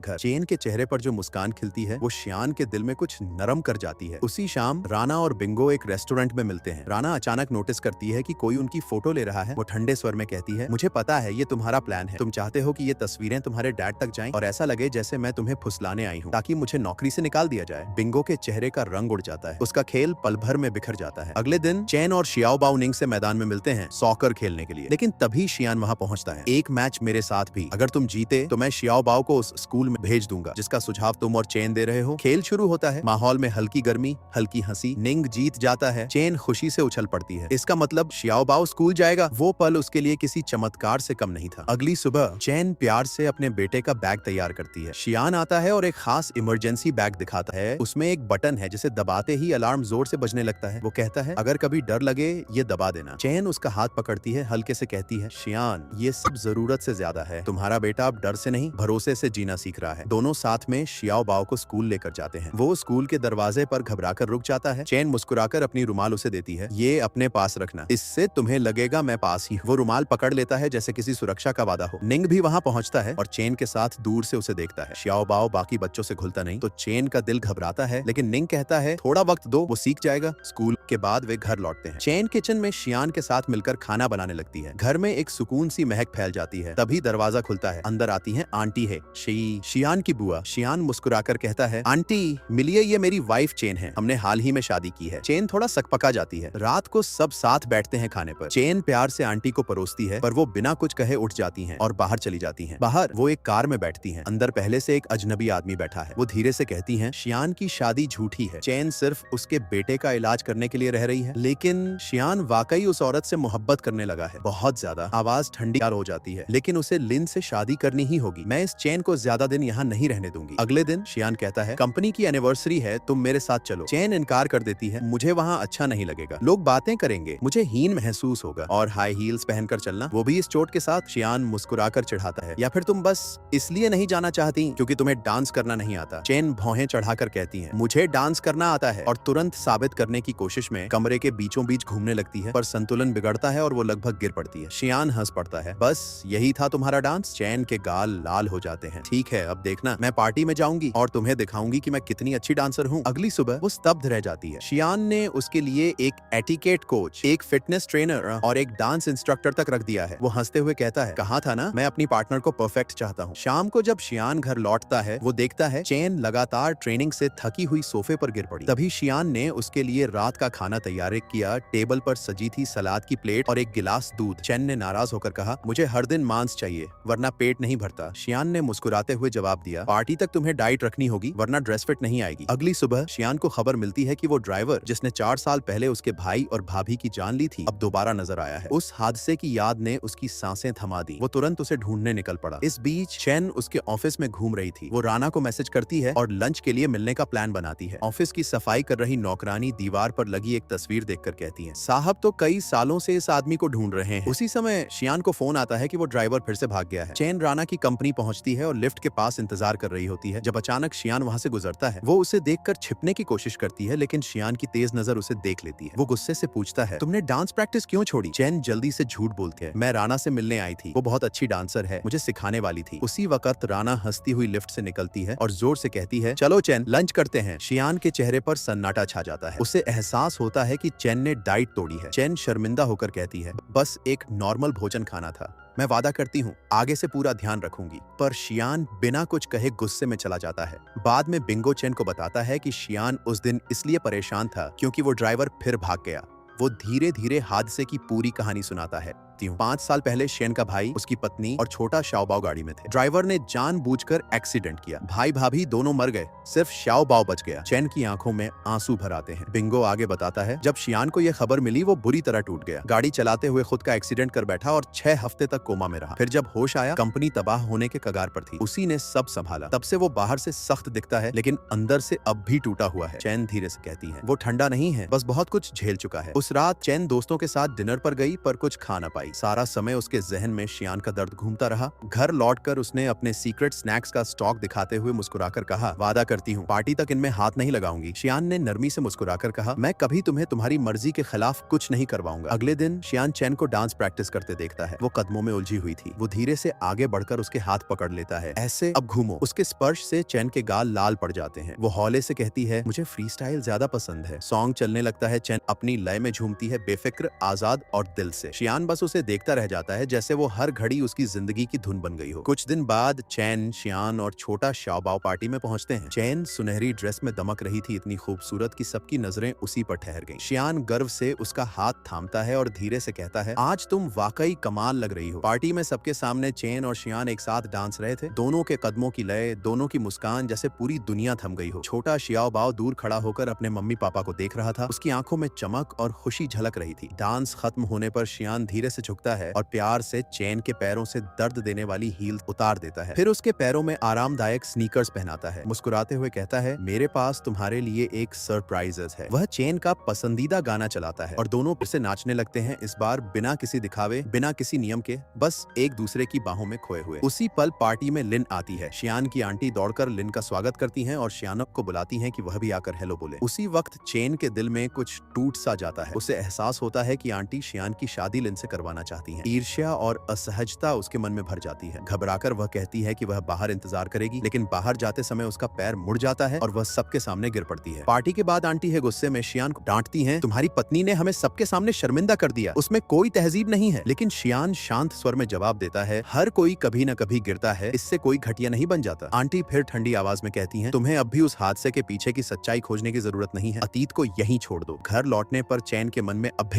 घर। चैन के चेहरे पर जो मुस्कान खिलती है वो शियान के दिल में कुछ नरम कर जाती है। उसी शाम राना और बिंगो एक रेस्टोरेंट में मिलते हैं। राना अचानक नोटिस करती है कि कोई उनकी फोटो ले रहा है। वो ठंडे स्वर में कहती है, मुझे पता है ये तुम्हारा प्लान है। तुम चाहते हो कि ये तस्वीरें तुम्हारे डैड तक जाएं और ऐसा लगे जैसे मैं तुम्हें फुसलाने आई हूँ ताकि मुझे नौकरी से निकाल दिया जाए। बिंगो के चेहरे का रंग उड़ जाता है। उसका खेल पल भर में बिखर जाता है। अगले दिन चैन और शियाओबाओ निंग से मैदान में मिलते हैं सॉकर खेलने के लिए। लेकिन तभी शियान वहां पहुंचता है। एक मैच मेरे साथ भी, अगर तुम जीते तो मैं शियाओबाओ को उस स्कूल में भेज दूंगा जिसका सुझाव तुम और चैन दे रहे हो। खेल शुरू होता है। माहौल में हल्की गर्मी, हल्की हंसी। निंग जीत जाता है। चैन खुशी से उछल पड़ती है। इसका मतलब शियाओबाओ स्कूल जाएगा। वो पल उसके लिए किसी चमत्कार से कम नहीं था। अगली सुबह चैन प्यार से अपने बेटे का बैग तैयार करती है। शियान आता है और एक खास इमरजेंसी बैग दिखाता है। उसमें एक बटन है जिसे दबाते ही अलार्म जोर से बजने लगता है। वो कहता है अगर कभी डर लगे ये दबा देना। चैन उसका हाथ पकड़ती है, हल्के से कहती है, शियान ये सब जरूरत से ज्यादा है। तुम्हारा बेटा अब डर से नहीं भरोसे से जीना सीख रहा है। दोनों साथ में शियाओबाओ को स्कूल लेकर जाते हैं। वो स्कूल के दरवाजे पर घबराकर रुक जाता है। चैन मुस्कुराकर अपनी रुमाल उसे देती है। ये अपने पास रखना, इससे तुम्हें लगेगा मैं पास ही हूँ। वो रुमाल पकड़ लेता है जैसे किसी सुरक्षा का वादा हो। निंग भी वहाँ पहुँचता है और चैन के साथ दूर से उसे देखता है। शियाओबाओ बाकी बच्चों से घुलता नहीं तो चैन का दिल घबराता है, लेकिन निंग कहता है थोड़ा वक्त दो, वो सीख जाएगा। स्कूल के बाद वे घर लौटते हैं। चैन किचन में शियान के साथ मिलकर खाना बनाने लगती है। घर में एक सुकून सी महक फैल जाती है। तभी दरवाजा खुलता है। अंदर आती है आंटी है शियान की बुआ। शियान मुस्कुराकर कहता है, आंटी मिलिए, ये मेरी वाइफ चैन है। हमने हाल ही में शादी की है। चैन थोड़ा सकपका जाती है। रात को सब साथ बैठते हैं खाने पर। चैन प्यार से आंटी को परोसती है पर वो बिना कुछ कहे उठ जाती हैं और बाहर चली जाती हैं। बाहर वो एक कार में बैठती हैं। अंदर पहले से एक अजनबी आदमी बैठा है। वो धीरे से कहती हैं, शियान की शादी झूठी है। चैन सिर्फ उसके बेटे का इलाज करने के लिए रह रही है। लेकिन शियान वाकई उस औरत से मोहब्बत करने लगा है, बहुत ज्यादा। आवाज ठंडी हो जाती है। लेकिन उसे लिन से शादी करनी ही होगी। मैं इस चैन को ज्यादा दिन यहाँ नहीं रहने दूंगी। अगले दिन शियान कहता है, कंपनी की एनिवर्सरी है, तुम मेरे साथ चलो। चैन इनकार कर देती है, मुझे वहाँ अच्छा नहीं लगेगा, लोग बातें करेंगे, मुझे हीन महसूस होगा। और हाई हील्स पहनकर चलना, वो भी इस चोट के साथ। शियान मुस्कुराकर चिढ़ाता है, या फिर तुम बस इसलिए नहीं जाना चाहती क्योंकि तुम्हें डांस करना नहीं आता। चैन भौहें चढ़ाकर कहती है, मुझे डांस करना आता है। और तुरंत साबित करने की कोशिश में कमरे के बीचों बीच घूमने लगती है, पर संतुलन बिगड़ता है और वो लगभग गिर पड़ती है। शियान हंस पड़ता है, बस यही था तुम्हारा डांस? चैन के गाल लाल हो जाते हैं। ठीक है, अब देखना, मैं पार्टी में जाऊंगी और तुम्हें दिखाऊंगी कि मैं कितनी अच्छी डांसर हूँ। अगली सुबह वो स्तब्ध रह जाती है। शियान ने उसके लिए एक एटिकेट कोच, एक फिटनेस ट्रेनर और एक डांस इंस्ट्रक्टर तक रख दिया है। वो हंसते हुए कहता है, कहा था ना मैं अपनी पार्टनर को परफेक्ट चाहता हूँ। शाम को जब शियान घर लौटता है, वो देखता है चैन लगातार ट्रेनिंग से थकी हुई सोफे पर गिर पड़ी। तभी शियान ने उसके लिए रात का खाना तैयार किया। टेबल पर सजी थी सलाद की प्लेट और एक गिलास दूध। चैन ने नाराज होकर कहा, मुझे हर दिन मांस चाहिए वरना पेट नहीं भरता। शियान ने मुस्कुराते हुए जवाब दिया, पार्टी तक तुम्हें डाइट रखनी होगी वरना ड्रेस फिट नहीं आएगी। अगली सुबह शियान को खबर मिलती है कि वो ड्राइवर जिसने 4 साल पहले उसके भाई और भाभी की जान ली थी, अब दोबारा नजर आया है। उस हादसे की याद ने उसकी सांसें थमा दी। वो तुरंत उसे ढूंढने निकल पड़ा। इस बीच चैन उसके ऑफिस में घूम रही थी। वो राना को मैसेज करती है और लंच के लिए मिलने का प्लान बनाती है। ऑफिस की सफाई कर रही नौकरानी दीवार पर लगी एक तस्वीर देखकर कहती है, साहब तो कई सालों से इस आदमी को ढूंढ रहे हैं। उसी समय शियान को फोन आता है कि वो ड्राइवर फिर से भाग गया है। चैन राना की कंपनी पहुंचती है और लिफ्ट के पास इंतजार कर रही होती है। जब अचानक शियान वहां से गुजरता है, वो उसे देखकर छिपने की कोशिश करती है, लेकिन शियान की तेज नजर उसे देख लेती है। वो गुस्से से पूछता है, तुमने डांस प्रैक्टिस क्यों छोड़ी? चैन जल्दी से झूठ बोलती है, मैं राना से मिलने आई थी, वो बहुत अच्छी डांसर है, मुझे सिखाने वाली थी। उसी वक्त राना हंसती हुई लिफ्ट से निकलती है और जोर से कहती है, चलो चैन लंच करते हैं। शियान के चेहरे पर सन्नाटा छा जाता है। उसे एहसास होता है कि चैन ने डाइट तोड़ी है। चैन शर्मिंदा होकर कहती है, बस एक नॉर्मल भोजन खाना था, मैं वादा करती हूँ आगे से पूरा ध्यान रखूंगी। पर शियान बिना कुछ कहे गुस्से में चला जाता है। बाद में बिंगो चैन को बताता है कि शियान उस दिन इसलिए परेशान था क्योंकि वो ड्राइवर फिर भाग गया। वो धीरे धीरे हादसे की पूरी कहानी सुनाता है। सकती हूँ। 5 साल पहले शेन का भाई, उसकी पत्नी और छोटा शाओबाओ गाड़ी में थे। ड्राइवर ने जानबूझकर एक्सीडेंट किया। भाई भाभी दोनों मर गए, सिर्फ शाओबाओ बच गया। चेन की आंखों में आंसू भर आते हैं। बिंगो आगे बताता है, जब शियान को यह खबर मिली वो बुरी तरह टूट गया। गाड़ी चलाते हुए खुद का एक्सीडेंट कर बैठा और 6 हफ्ते तक कोमा में रहा। फिर जब होश आया, कंपनी तबाह होने के कगार पर थी। उसी ने सब संभाला। तब से वो बाहर से सख्त दिखता है, लेकिन अंदर से अब भी टूटा हुआ है। चैन धीरे से कहती है, वो ठंडा नहीं है, बस बहुत कुछ झेल चुका है। उस रात चैन दोस्तों के साथ डिनर पर गई, पर कुछ खा ना पाई। सारा समय उसके जहन में शियान का दर्द घूमता रहा। घर लौटकर उसने अपने सीक्रेट स्नैक्स का स्टॉक दिखाते हुए मुस्कुराकर कहा, वादा करती हूँ पार्टी तक इनमें हाथ नहीं लगाऊंगी। शियान ने नरमी से मुस्कुराकर कहा, मैं कभी तुम्हें तुम्हारी मर्जी के खिलाफ कुछ नहीं करवाऊंगा। अगले दिन शियान चैन को डांस प्रैक्टिस करते देखता है। वो कदमों में उलझी हुई थी। वो धीरे से आगे बढ़कर उसके हाथ पकड़ लेता है। ऐसे, अब घूमो। उसके स्पर्श से चैन के गाल लाल पड़ जाते हैं। वो हौले से कहती है, मुझे फ्री स्टाइल ज्यादा पसंद है। सॉन्ग चलने लगता है। चैन अपनी लय में झूमती है, बेफिक्र, आजाद और दिल से। शियान बस उसे देखता रह जाता है, जैसे वो हर घड़ी उसकी जिंदगी की धुन बन गई हो। कुछ दिन बाद चैन, शियान और छोटा शाओबाओ पार्टी में पहुंचते हैं। चैन सुनहरी ड्रेस में दमक रही थी, इतनी खूबसूरत कि सबकी नजरें उसी पर ठहर गईं। शियान गर्व से उसका हाथ थामता है और धीरे से कहता है, आज तुम वाकई कमाल लग रही हो। पार्टी में सबके सामने चैन और शियान एक साथ डांस रहे थे। दोनों के कदमों की लय, दोनों की मुस्कान, जैसे पूरी दुनिया थम गई हो। छोटा शाओबाओ दूर खड़ा होकर अपने मम्मी पापा को देख रहा था। उसकी आंखों में चमक और खुशी झलक रही थी। डांस खत्म होने पर शियान धीरे से झुकता है और प्यार से चैन के पैरों से दर्द देने वाली हील उतार देता है। फिर उसके पैरों में आरामदायक स्नीकर्स पहनाता है। मुस्कुराते हुए कहता है, मेरे पास तुम्हारे लिए एक सरप्राइजेस है। वह चैन का पसंदीदा गाना चलाता है और दोनों फिर से नाचने लगते हैं, इस बार बिना किसी दिखावे, बिना किसी नियम के, बस एक दूसरे की बाहों में खोए हुए। उसी पल पार्टी में लिन आती है। शियान की आंटी दौड़कर लिन का स्वागत करती हैं और शियानक को बुलाती हैं कि वह भी आकर हेलो बोले। उसी वक्त चैन के दिल में कुछ टूट सा जाता है। उसे एहसास होता है कि आंटी शियान की शादी लिन से करवाना चाहती हैं। ईर्ष्या और असहजता उसके मन में भर जाती है। घबराकर वह कहती है कि वह बाहर इंतजार करेगी, लेकिन बाहर जाते समय उसका पैर मुड़ जाता है और वह सबके सामने गिर पड़ती है। पार्टी के बाद आंटी है गुस्से में शियान को डांटती हैं, तुम्हारी पत्नी ने हमें सबके सामने शर्मिंदा कर दिया, उसमें कोई तहजीब नहीं है। लेकिन शियान शांत स्वर में जवाब देता है, हर कोई कभी न कभी गिरता है, इससे कोई घटिया नहीं बन जाता। आंटी फिर ठंडी आवाज में कहती हैं, तुम्हें अब भी उस हादसे के पीछे की सच्चाई खोजने की जरूरत नहीं है, अतीत को यहीं छोड़ दो। घर लौटने पर चैन के मन में अब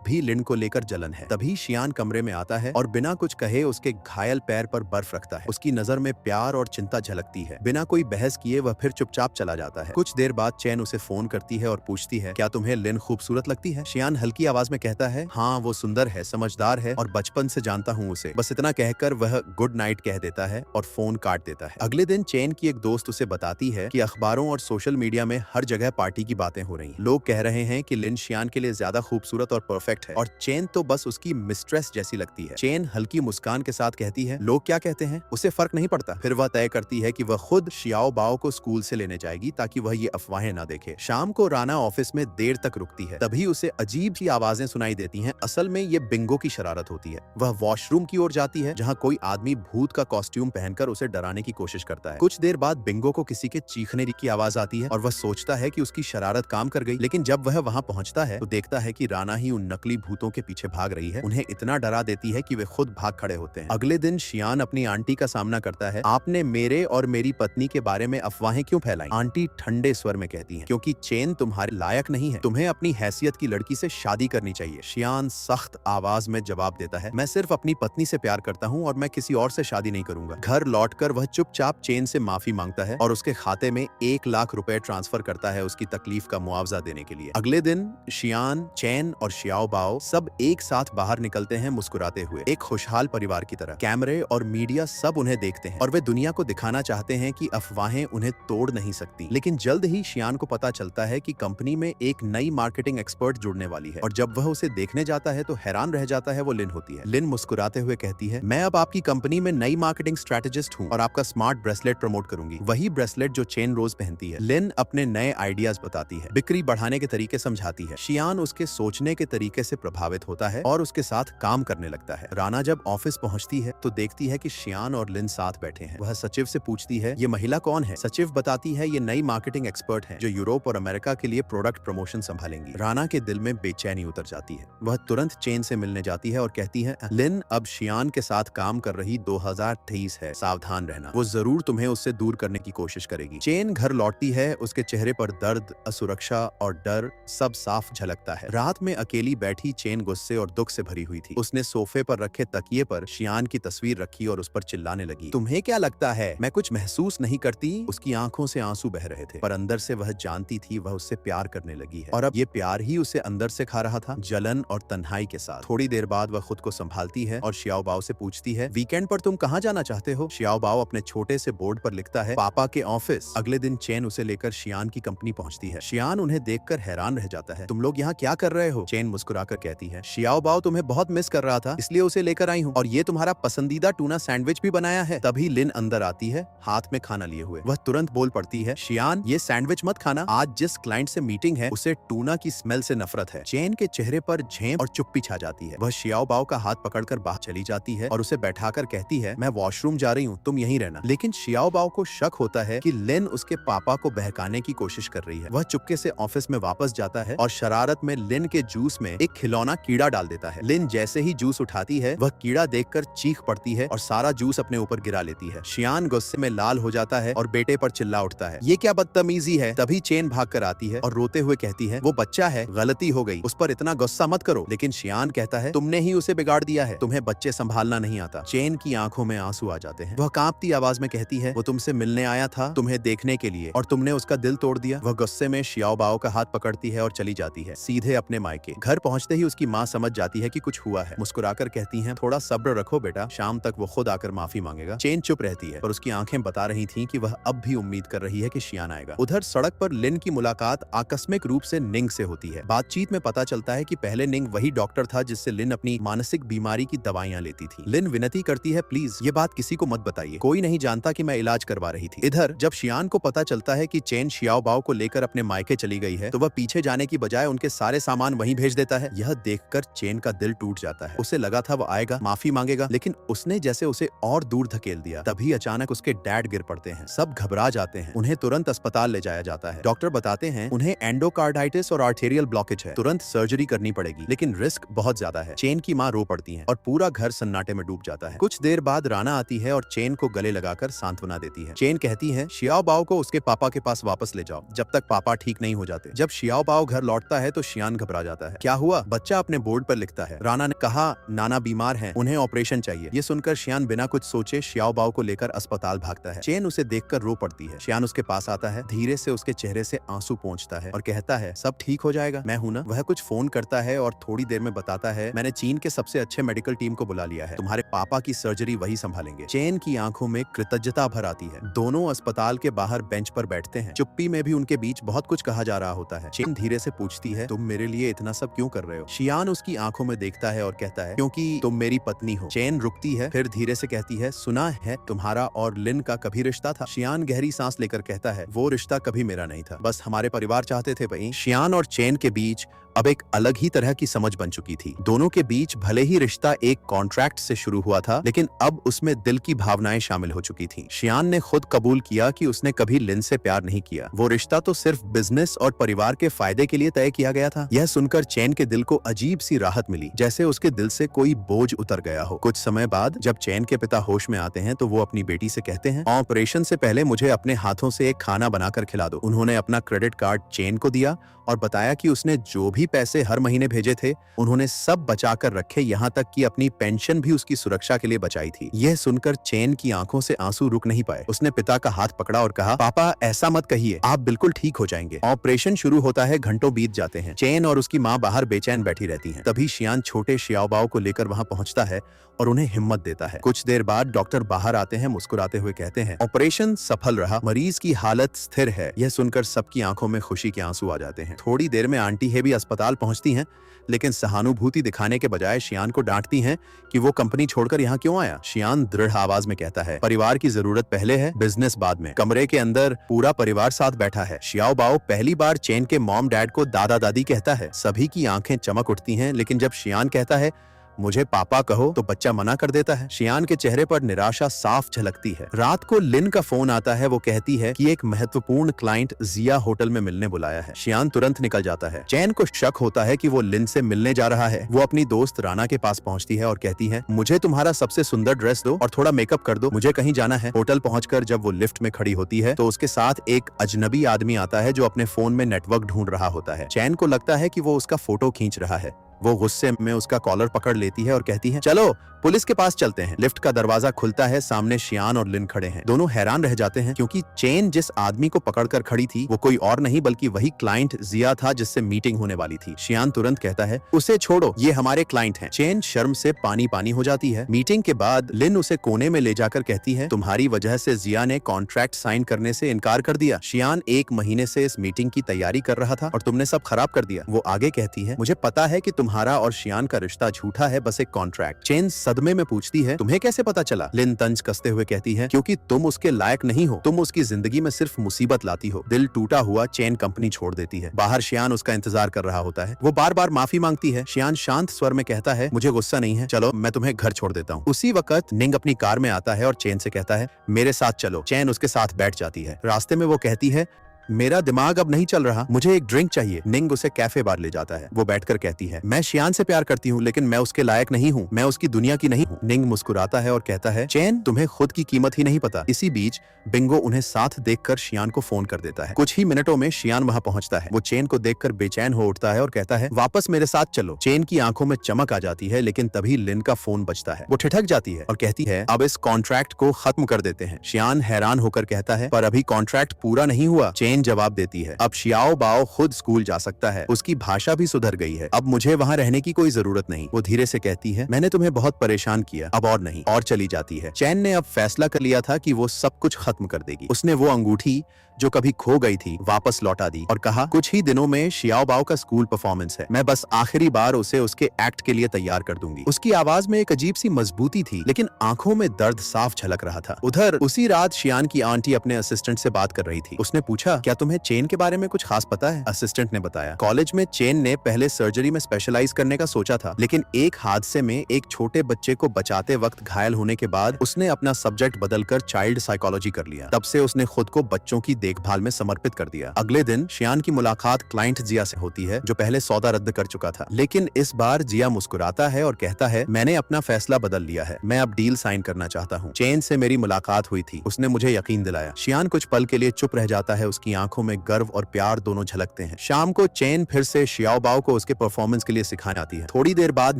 भी लिन को लेकर जलन है। तभी शियान कमरे में आता है और बिना कुछ कहे उसके घायल पैर पर बर्फ रखता है। उसकी नजर में प्यार और चिंता झलकती है। बिना कोई बहस किए वह फिर चुपचाप चला जाता है। कुछ देर बाद चैन उसे फोन करती है और पूछती है, क्या तुम्हें लिन खूबसूरत लगती है? शियान हल्की आवाज में कहता है, हाँ वो सुंदर है, समझदार है और बचपन से जानता हूँ उसे। बस इतना कहकर वह गुड नाइट कह देता है और फोन काट देता है। अगले दिन चैन की एक दोस्त उसे बताती है कि अखबारों और सोशल मीडिया में हर जगह पार्टी की बातें हो रही हैं। लोग कह रहे हैं कि लिन शियान के लिए ज्यादा खूबसूरत और परफेक्ट है और चैन तो बस उसकी मिस्ट्रेस जैसी लगती है। चैन हल्की मुस्कान के साथ कहती है, लोग क्या कहते हैं उसे फर्क नहीं पड़ता। फिर वह तय करती है कि वह खुद शाओबाओ को स्कूल से लेने जाएगी ताकि वह ये अफवाहें ना देखे। शाम को राना ऑफिस में देर तक रुकती है। तभी उसे अजीब सी आवाजें सुनाई देती हैं। असल में ये बिंगो की शरारत होती है। वह वॉशरूम की ओर जाती है जहाँ कोई आदमी भूत का कॉस्ट्यूम पहनकर उसे डराने की कोशिश करता है। कुछ देर बाद बिंगो को किसी के चीखने की आवाज आती है और वह सोचता है कि उसकी शरारत काम कर गई। लेकिन जब वह वहां पहुंचता है तो देखता है कि राना ही उन नकली भूतों के पीछे भाग रही है। उन्हें इतना डरा देती है कि वे खुद भाग खड़े होते हैं। अगले दिन शियान अपनी आंटी का सामना करता है, आपने मेरे और मेरी पत्नी के बारे में अफवाहें क्यों फैलाई? आंटी ठंडे स्वर में कहती हैं, क्योंकि चैन तुम्हारे लायक नहीं है, तुम्हें अपनी हैसियत की लड़की से शादी करनी चाहिए। शियान सख्त आवाज में जवाब देता है, मैं सिर्फ अपनी पत्नी से प्यार करता हूँ और मैं किसी और से शादी नहीं करूंगा। घर लौटकर वह चुपचाप चैन से माफी मांगता है और उसके खाते में 1 लाख रुपए ट्रांसफर करता है उसकी तकलीफ का मुआवजा देने के लिए। अगले दिन शियान, चैन और शाओबाओ सब एक साथ बाहर निकलते हैं मुस्कुराते हुए, एक खुशहाल परिवार की तरह। कैमरे और मीडिया सब उन्हें देखते हैं और वे दुनिया को दिखाना चाहते हैं कि अफवाहें उन्हें तोड़ नहीं सकती। लेकिन जल्द ही शियान को पता चलता है कि कंपनी में एक नई मार्केटिंग एक्सपर्ट जुड़ने वाली है और जब वह उसे देखने जाता है तो हैरान रह जाता है। वो लिन होती है। लिन मुस्कुराते हुए कहती है, मैं अब आपकी कंपनी में नई मार्केटिंग स्ट्रेटेजिस्ट हूँ और आपका स्मार्ट ब्रेसलेट प्रमोट करूंगी, वही ब्रेसलेट जो चैन रोज पहनती है। लिन अपने नए आइडियाज बताती है, बिक्री बढ़ाने के तरीके समझाती है। शियान उसके सोचने के तरीके से प्रभावित होता है और उसके साथ काम करने लगता है। राना जब ऑफिस पहुंचती है तो देखती है कि शियान और लिन साथ बैठे हैं। वह सचिव से पूछती है, ये महिला कौन है? सचिव बताती है, ये नई मार्केटिंग एक्सपर्ट है जो यूरोप और अमेरिका के लिए प्रोडक्ट प्रमोशन संभालेंगी। राना के दिल में बेचैनी उतर जाती है। वह तुरंत चैन से मिलने जाती है और कहती है, लिन अब शियान के साथ काम कर रही 2023 है, सावधान रहना, वो जरूर तुम्हें उससे दूर करने की कोशिश करेगी। चैन घर लौटती है, उसके चेहरे पर दर्द, असुरक्षा और डर सब साफ झलकता है। रात में अकेली बैठी चैन गुस्से और दुख से भरी हुई थी। उसने सोफे पर रखे तकिए पर शियान की तस्वीर रखी और उस पर चिल्लाने लगी, तुम्हें क्या लगता है मैं कुछ महसूस नहीं करती? उसकी आंखों से आंसू बह रहे थे, पर अंदर से वह जानती थी वह उससे प्यार करने लगी है और अब ये प्यार ही उसे अंदर से खा रहा था, जलन और तन्हाई के साथ। थोड़ी देर बाद वह खुद को संभालती है और शियाओ बाओ से पूछती है, वीकेंड पर तुम कहाँ जाना चाहते हो? शियाओ बाओ अपने छोटे से बोर्ड पर लिखता है, पापा के ऑफिस। अगले दिन चेन उसे लेकर शियान की कंपनी पहुंचती है। शियान उन्हें देखकर हैरान रह जाता है, तुम लोग यहाँ क्या कर रहे हो? चेन मुस्कुराकर कहती है, शियाओ बाओ तुम्हें बहुत मिस कर रहा था, इसलिए उसे लेकर आई हूँ, और ये तुम्हारा पसंदीदा टूना सैंडविच भी बनाया है। तभी लिन अंदर आती है हाथ में खाना लिए हुए। वह तुरंत बोल पड़ती है, शियान ये सैंडविच मत खाना, आज जिस क्लाइंट से मीटिंग है उसे टूना की स्मेल से नफरत है। चेन के चेहरे पर झेम और चुप्पी छा जाती है। वह शियाओ बाओ का हाथ पकड़कर बाहर चली जाती है और उसे बैठाकर कहती है, मैं वॉशरूम जा रही हूँ, तुम यहीं रहना। लेकिन शियाओ बाओ को शक होता है कि लिन उसके पापा को बहकाने की कोशिश कर रही है। वह चुपके से ऑफिस में वापस जाता है और शरारत में लिन के जूस में एक खिलौना कीड़ा डाल देता है। लिन जैसे ही जूस उठाती है वह कीड़ा देखकर चीख पड़ती है और सारा जूस अपने ऊपर गिरा लेती है। शियान गुस्से में लाल हो जाता है और बेटे पर चिल्ला उठता है, ये क्या बदतमीजी है? तभी चेन भाग कर आती है और रोते हुए कहती है, वो बच्चा है, गलती हो गई, उस पर इतना गुस्सा मत करो। लेकिन शियान कहता है, तुमने ही उसे बिगाड़ दिया है, तुम्हें बच्चे संभालना नहीं आता। चेन की आंखों में आंसू आ जाते हैं। वह कांपती आवाज में कहती है, वो तुमसे मिलने आया था, तुम्हें देखने के लिए, और तुमने उसका दिल तोड़ दिया। वह गुस्से में शियाओ बाओ का हाथ पकड़ती है और चली जाती है सीधे अपने मायके। घर पहुंचते ही उसकी माँ समझ जाती है कि कुछ हुआ है। मुस्कुराकर कहती हैं, थोड़ा सब्र रखो बेटा, शाम तक वो खुद आकर माफी मांगेगा। चेन चुप रहती है पर उसकी आंखें बता रही थीं कि वह अब भी उम्मीद कर रही है कि शियान आएगा। उधर सड़क पर लिन की मुलाकात आकस्मिक रूप से निंग से होती है। बातचीत में पता चलता है कि पहले निंग वही डॉक्टर था जिससे लिन अपनी मानसिक बीमारी की दवाइयां लेती थी। लिन विनती करती है, प्लीज ये बात किसी को मत बताइए, कोई नहीं जानता कि मैं इलाज करवा रही थी। इधर जब शियान को पता चलता है कि चेन शियाओ बाओ को लेकर अपने मायके चली गई है तो वह पीछे जाने की बजाय उनके सारे सामान वहीं भेज देता है। यह देखकर चेन का दिल टूट जाता है। उसे लगा था वो आएगा, माफी मांगेगा, लेकिन उसने जैसे उसे और दूर धकेल दिया। तभी अचानक उसके डैड गिर पड़ते हैं। सब घबरा जाते हैं। उन्हें तुरंत अस्पताल ले जाया जाता है। डॉक्टर बताते हैं उन्हें एंडोकार्डाइटिस और आर्टेरियल ब्लॉकेज है, तुरंत सर्जरी करनी पड़ेगी, लेकिन रिस्क बहुत ज्यादा है। चेन की माँ रो पड़ती है और पूरा घर सन्नाटे में डूब जाता है। कुछ देर बाद राना आती है और चेन को गले लगाकर सांत्वना देती है। चेन कहती है, शियाओ बाओ को उसके पापा के पास वापस ले जाओ जब तक पापा ठीक नहीं हो जाते। जब शियाओ बाओ घर लौटता है तो शियान घबरा जाता है। क्या हुआ? बच्चा अपने बोर्ड पर लिखता है। राना ने कहा, नाना बीमार हैं, उन्हें ऑपरेशन चाहिए। ये सुनकर शियान बिना कुछ सोचे शियाओ बाओ को लेकर अस्पताल भागता है। चेन उसे देखकर रो पड़ती है। शियान उसके पास आता है, धीरे से उसके चेहरे से आंसू पोंछता है और कहता है, सब ठीक हो जाएगा, मैं हूं ना। वह कुछ फोन करता है और थोड़ी देर में बताता है, मैंने चीन के सबसे अच्छे मेडिकल टीम को बुला लिया है, तुम्हारे पापा की सर्जरी वही संभालेंगे। चेन की आंखों में कृतज्ञता भर आती है। दोनों अस्पताल के बाहर बेंच पर बैठते हैं। चुप्पी में भी उनके बीच बहुत कुछ कहा जा रहा होता है। चेन धीरे से पूछती है, तुम मेरे लिए इतना सब क्यों कर रहे हो? शियान उसकी आंखों में देखता है और कहता है, क्योंकि तुम मेरी पत्नी हो। चेन रुकती है, फिर धीरे से कहती है, सुना है तुम्हारा और लिन का कभी रिश्ता था। शियान गहरी सांस लेकर कहता है, वो रिश्ता कभी मेरा नहीं था, बस हमारे परिवार चाहते थे वही। शियान और चेन के बीच अब एक अलग ही तरह की समझ बन चुकी थी। दोनों के बीच भले ही रिश्ता एक कॉन्ट्रैक्ट से शुरू हुआ था, लेकिन अब उसमें दिल की भावनाएं शामिल हो चुकी थीं। शियान ने खुद कबूल किया कि उसने कभी लिन से प्यार नहीं किया। वो रिश्ता तो सिर्फ बिजनेस और परिवार के फायदे के लिए तय किया गया था। यह सुनकर चेन के दिल को अजीब सी राहत मिली, जैसे उसके दिल से कोई बोझ उतर गया हो। कुछ समय बाद जब चेन के पिता होश में आते हैं तो वो अपनी बेटी से कहते हैं, ऑपरेशन से पहले मुझे अपने हाथों से एक खाना बनाकर खिला दो। उन्होंने अपना क्रेडिट कार्ड चेन को दिया और बताया कि उसने जो भी पैसे हर महीने भेजे थे उन्होंने सब बचा कर रखे, यहाँ तक कि अपनी पेंशन भी उसकी सुरक्षा के लिए बचाई थी। यह सुनकर चेन की आंखों से आंसू रुक नहीं पाए। उसने पिता का हाथ पकड़ा और कहा, पापा ऐसा मत कहिए, आप बिल्कुल ठीक हो जाएंगे। ऑपरेशन शुरू होता है, घंटों बीत जाते हैं। चेन और उसकी माँ बाहर बेचैन बैठी रहती हैं। तभी शियान छोटे शियाओ बाओ को लेकर वहां पहुंचता है और उन्हें हिम्मत देता है। कुछ देर बाद डॉक्टर बाहर आते हैं, मुस्कुराते हुए कहते हैं, ऑपरेशन सफल रहा, मरीज की हालत स्थिर है। यह सुनकर सबकी आंखों में खुशी के आंसू आ जाते हैं। थोड़ी देर में आंटी है भी अस्पताल पहुंचती हैं, लेकिन सहानुभूति दिखाने के बजाय शियान को डांटती हैं कि वो कंपनी छोड़कर यहाँ क्यों आया। शियान दृढ़ आवाज में कहता है, परिवार की जरूरत पहले है, बिजनेस बाद में। कमरे के अंदर पूरा परिवार साथ बैठा है। शियाओ बाओ पहली बार चेन के मॉम डैड को दादा दादी कहता है। सभी की आंखें चमक उठती हैं, लेकिन जब शियान कहता है, मुझे पापा कहो, तो बच्चा मना कर देता है। शियान के चेहरे पर निराशा साफ झलकती है। रात को लिन का फोन आता है। वो कहती है कि एक महत्वपूर्ण क्लाइंट जिया होटल में मिलने बुलाया है। शियान तुरंत निकल जाता है। चैन को शक होता है कि वो लिन से मिलने जा रहा है। वो अपनी दोस्त राना के पास पहुंचती है और कहती है, मुझे तुम्हारा सबसे सुंदर ड्रेस दो और थोड़ा मेकअप कर दो, मुझे कहीं जाना है। होटल पहुंचकर जब वो लिफ्ट में खड़ी होती है तो उसके साथ एक अजनबी आदमी आता है जो अपने फोन में नेटवर्क ढूंढ रहा होता है। चैन को लगता है कि वो उसका फोटो खींच रहा है, वो गुस्से में उसका कॉलर पकड़ लेती है और कहती है, चलो पुलिस के पास चलते हैं। लिफ्ट का दरवाजा खुलता है, सामने शियान और लिन खड़े हैं। दोनों हैरान रह जाते हैं क्योंकि चेन जिस आदमी को पकड़कर खड़ी थी वो कोई और नहीं बल्कि वही क्लाइंट जिया था जिससे मीटिंग होने वाली थी। शियान तुरंत कहता है, उसे छोड़ो, ये हमारे क्लाइंट हैं। चेन शर्म से पानी पानी हो जाती है। मीटिंग के बाद लिन उसे कोने में ले जाकर कहती है, तुम्हारी वजह से जिया ने कॉन्ट्रैक्ट साइन करने से इनकार कर दिया। शियान 1 महीने से इस मीटिंग की तैयारी कर रहा था और तुमने सब खराब कर दिया। वो आगे कहती है, मुझे पता है कि तुम्हारा और शियान का रिश्ता झूठा है, बस एक कॉन्ट्रैक्ट। चेन सदमे में पूछती है, तुम्हें कैसे पता चला? लिन तंज कसते हुए कहती है, क्योंकि तुम उसके लायक नहीं हो, तुम उसकी जिंदगी में सिर्फ मुसीबत लाती हो। दिल टूटा हुआ चेन कंपनी छोड़ देती है। बाहर शियान उसका इंतजार कर रहा होता है। वो बार बार माफी मांगती है। शियान शांत स्वर में कहता है, मुझे गुस्सा नहीं है, चलो मैं तुम्हें घर छोड़ देता हूँ। उसी वक्त निंग अपनी कार में आता है और चेन से कहता है, मेरे साथ चलो। चेन उसके साथ बैठ जाती है। रास्ते में वो कहती है, मेरा दिमाग अब नहीं चल रहा, मुझे एक ड्रिंक चाहिए। निंग उसे कैफे बार ले जाता है। वो बैठकर कहती है, मैं शियान से प्यार करती हूँ लेकिन मैं उसके लायक नहीं हूँ, मैं उसकी दुनिया की नहीं हूँ। निंग मुस्कुराता है और कहता है, चेन तुम्हें खुद की कीमत ही नहीं पता। इसी बीच बिंगो उन्हें साथ देखकर शियान को फोन कर देता है। कुछ ही मिनटों में शियान वहाँ पहुँचता है। वो चेन को देखकर बेचैन हो उठता है और कहता है, वापस मेरे साथ चलो। चेन की आंखों में चमक आ जाती है लेकिन तभी लिन का फोन बजता है। वो ठिठक जाती है और कहती है, अब इस कॉन्ट्रैक्ट को खत्म कर देते हैं। शियान हैरान होकर कहता है, पर अभी कॉन्ट्रैक्ट पूरा नहीं हुआ। चेन जवाब देती है, अब शियाओ बाओ खुद स्कूल जा सकता है, उसकी भाषा भी सुधर गई है, अब मुझे वहाँ रहने की कोई जरूरत नहीं। वो धीरे से कहती है, मैंने तुम्हें बहुत परेशान किया, अब और नहीं, और चली जाती है। चैन ने अब फैसला कर लिया था कि वो सब कुछ खत्म कर देगी। उसने वो अंगूठी जो कभी खो गई थी वापस लौटा दी और कहा, कुछ ही दिनों में शियाओ बाओ का स्कूल परफॉर्मेंस है, मैं बस आखिरी बार उसे उसके एक्ट के लिए तैयार कर दूंगी। उसकी आवाज में एक अजीब सी मजबूती थी लेकिन आंखों में दर्द साफ झलक रहा था। उधर उसी रात शियान की आंटी अपने असिस्टेंट से बात कर रही थी। उसने पूछा, क्या तुम्हें चेन के बारे में कुछ खास पता है? असिस्टेंट ने बताया, कॉलेज में चेन ने पहले सर्जरी में स्पेशलाइज करने का सोचा था लेकिन एक हादसे में एक छोटे बच्चे को बचाते वक्त घायल होने के बाद उसने अपना सब्जेक्ट बदलकर चाइल्ड साइकोलॉजी कर लिया। तब से उसने खुद को बच्चों की देखभाल में समर्पित कर दिया। अगले दिन शियान की मुलाकात क्लाइंट जिया से होती है जो पहले सौदा रद्द कर चुका था, लेकिन इस बार जिया मुस्कुराता है और कहता है, मैंने अपना फैसला बदल लिया है, मैं अब डील साइन करना चाहता हूँ। चेन से मेरी मुलाकात हुई थी, उसने मुझे यकीन दिलाया। शियान कुछ पल के लिए चुप रह जाता है, उसकी आंखों में गर्व और प्यार दोनों झलकते हैं। शाम को चेन फिर से शियाओ बाओ को उसके परफॉर्मेंस के लिए सिखाने आती है। थोड़ी देर बाद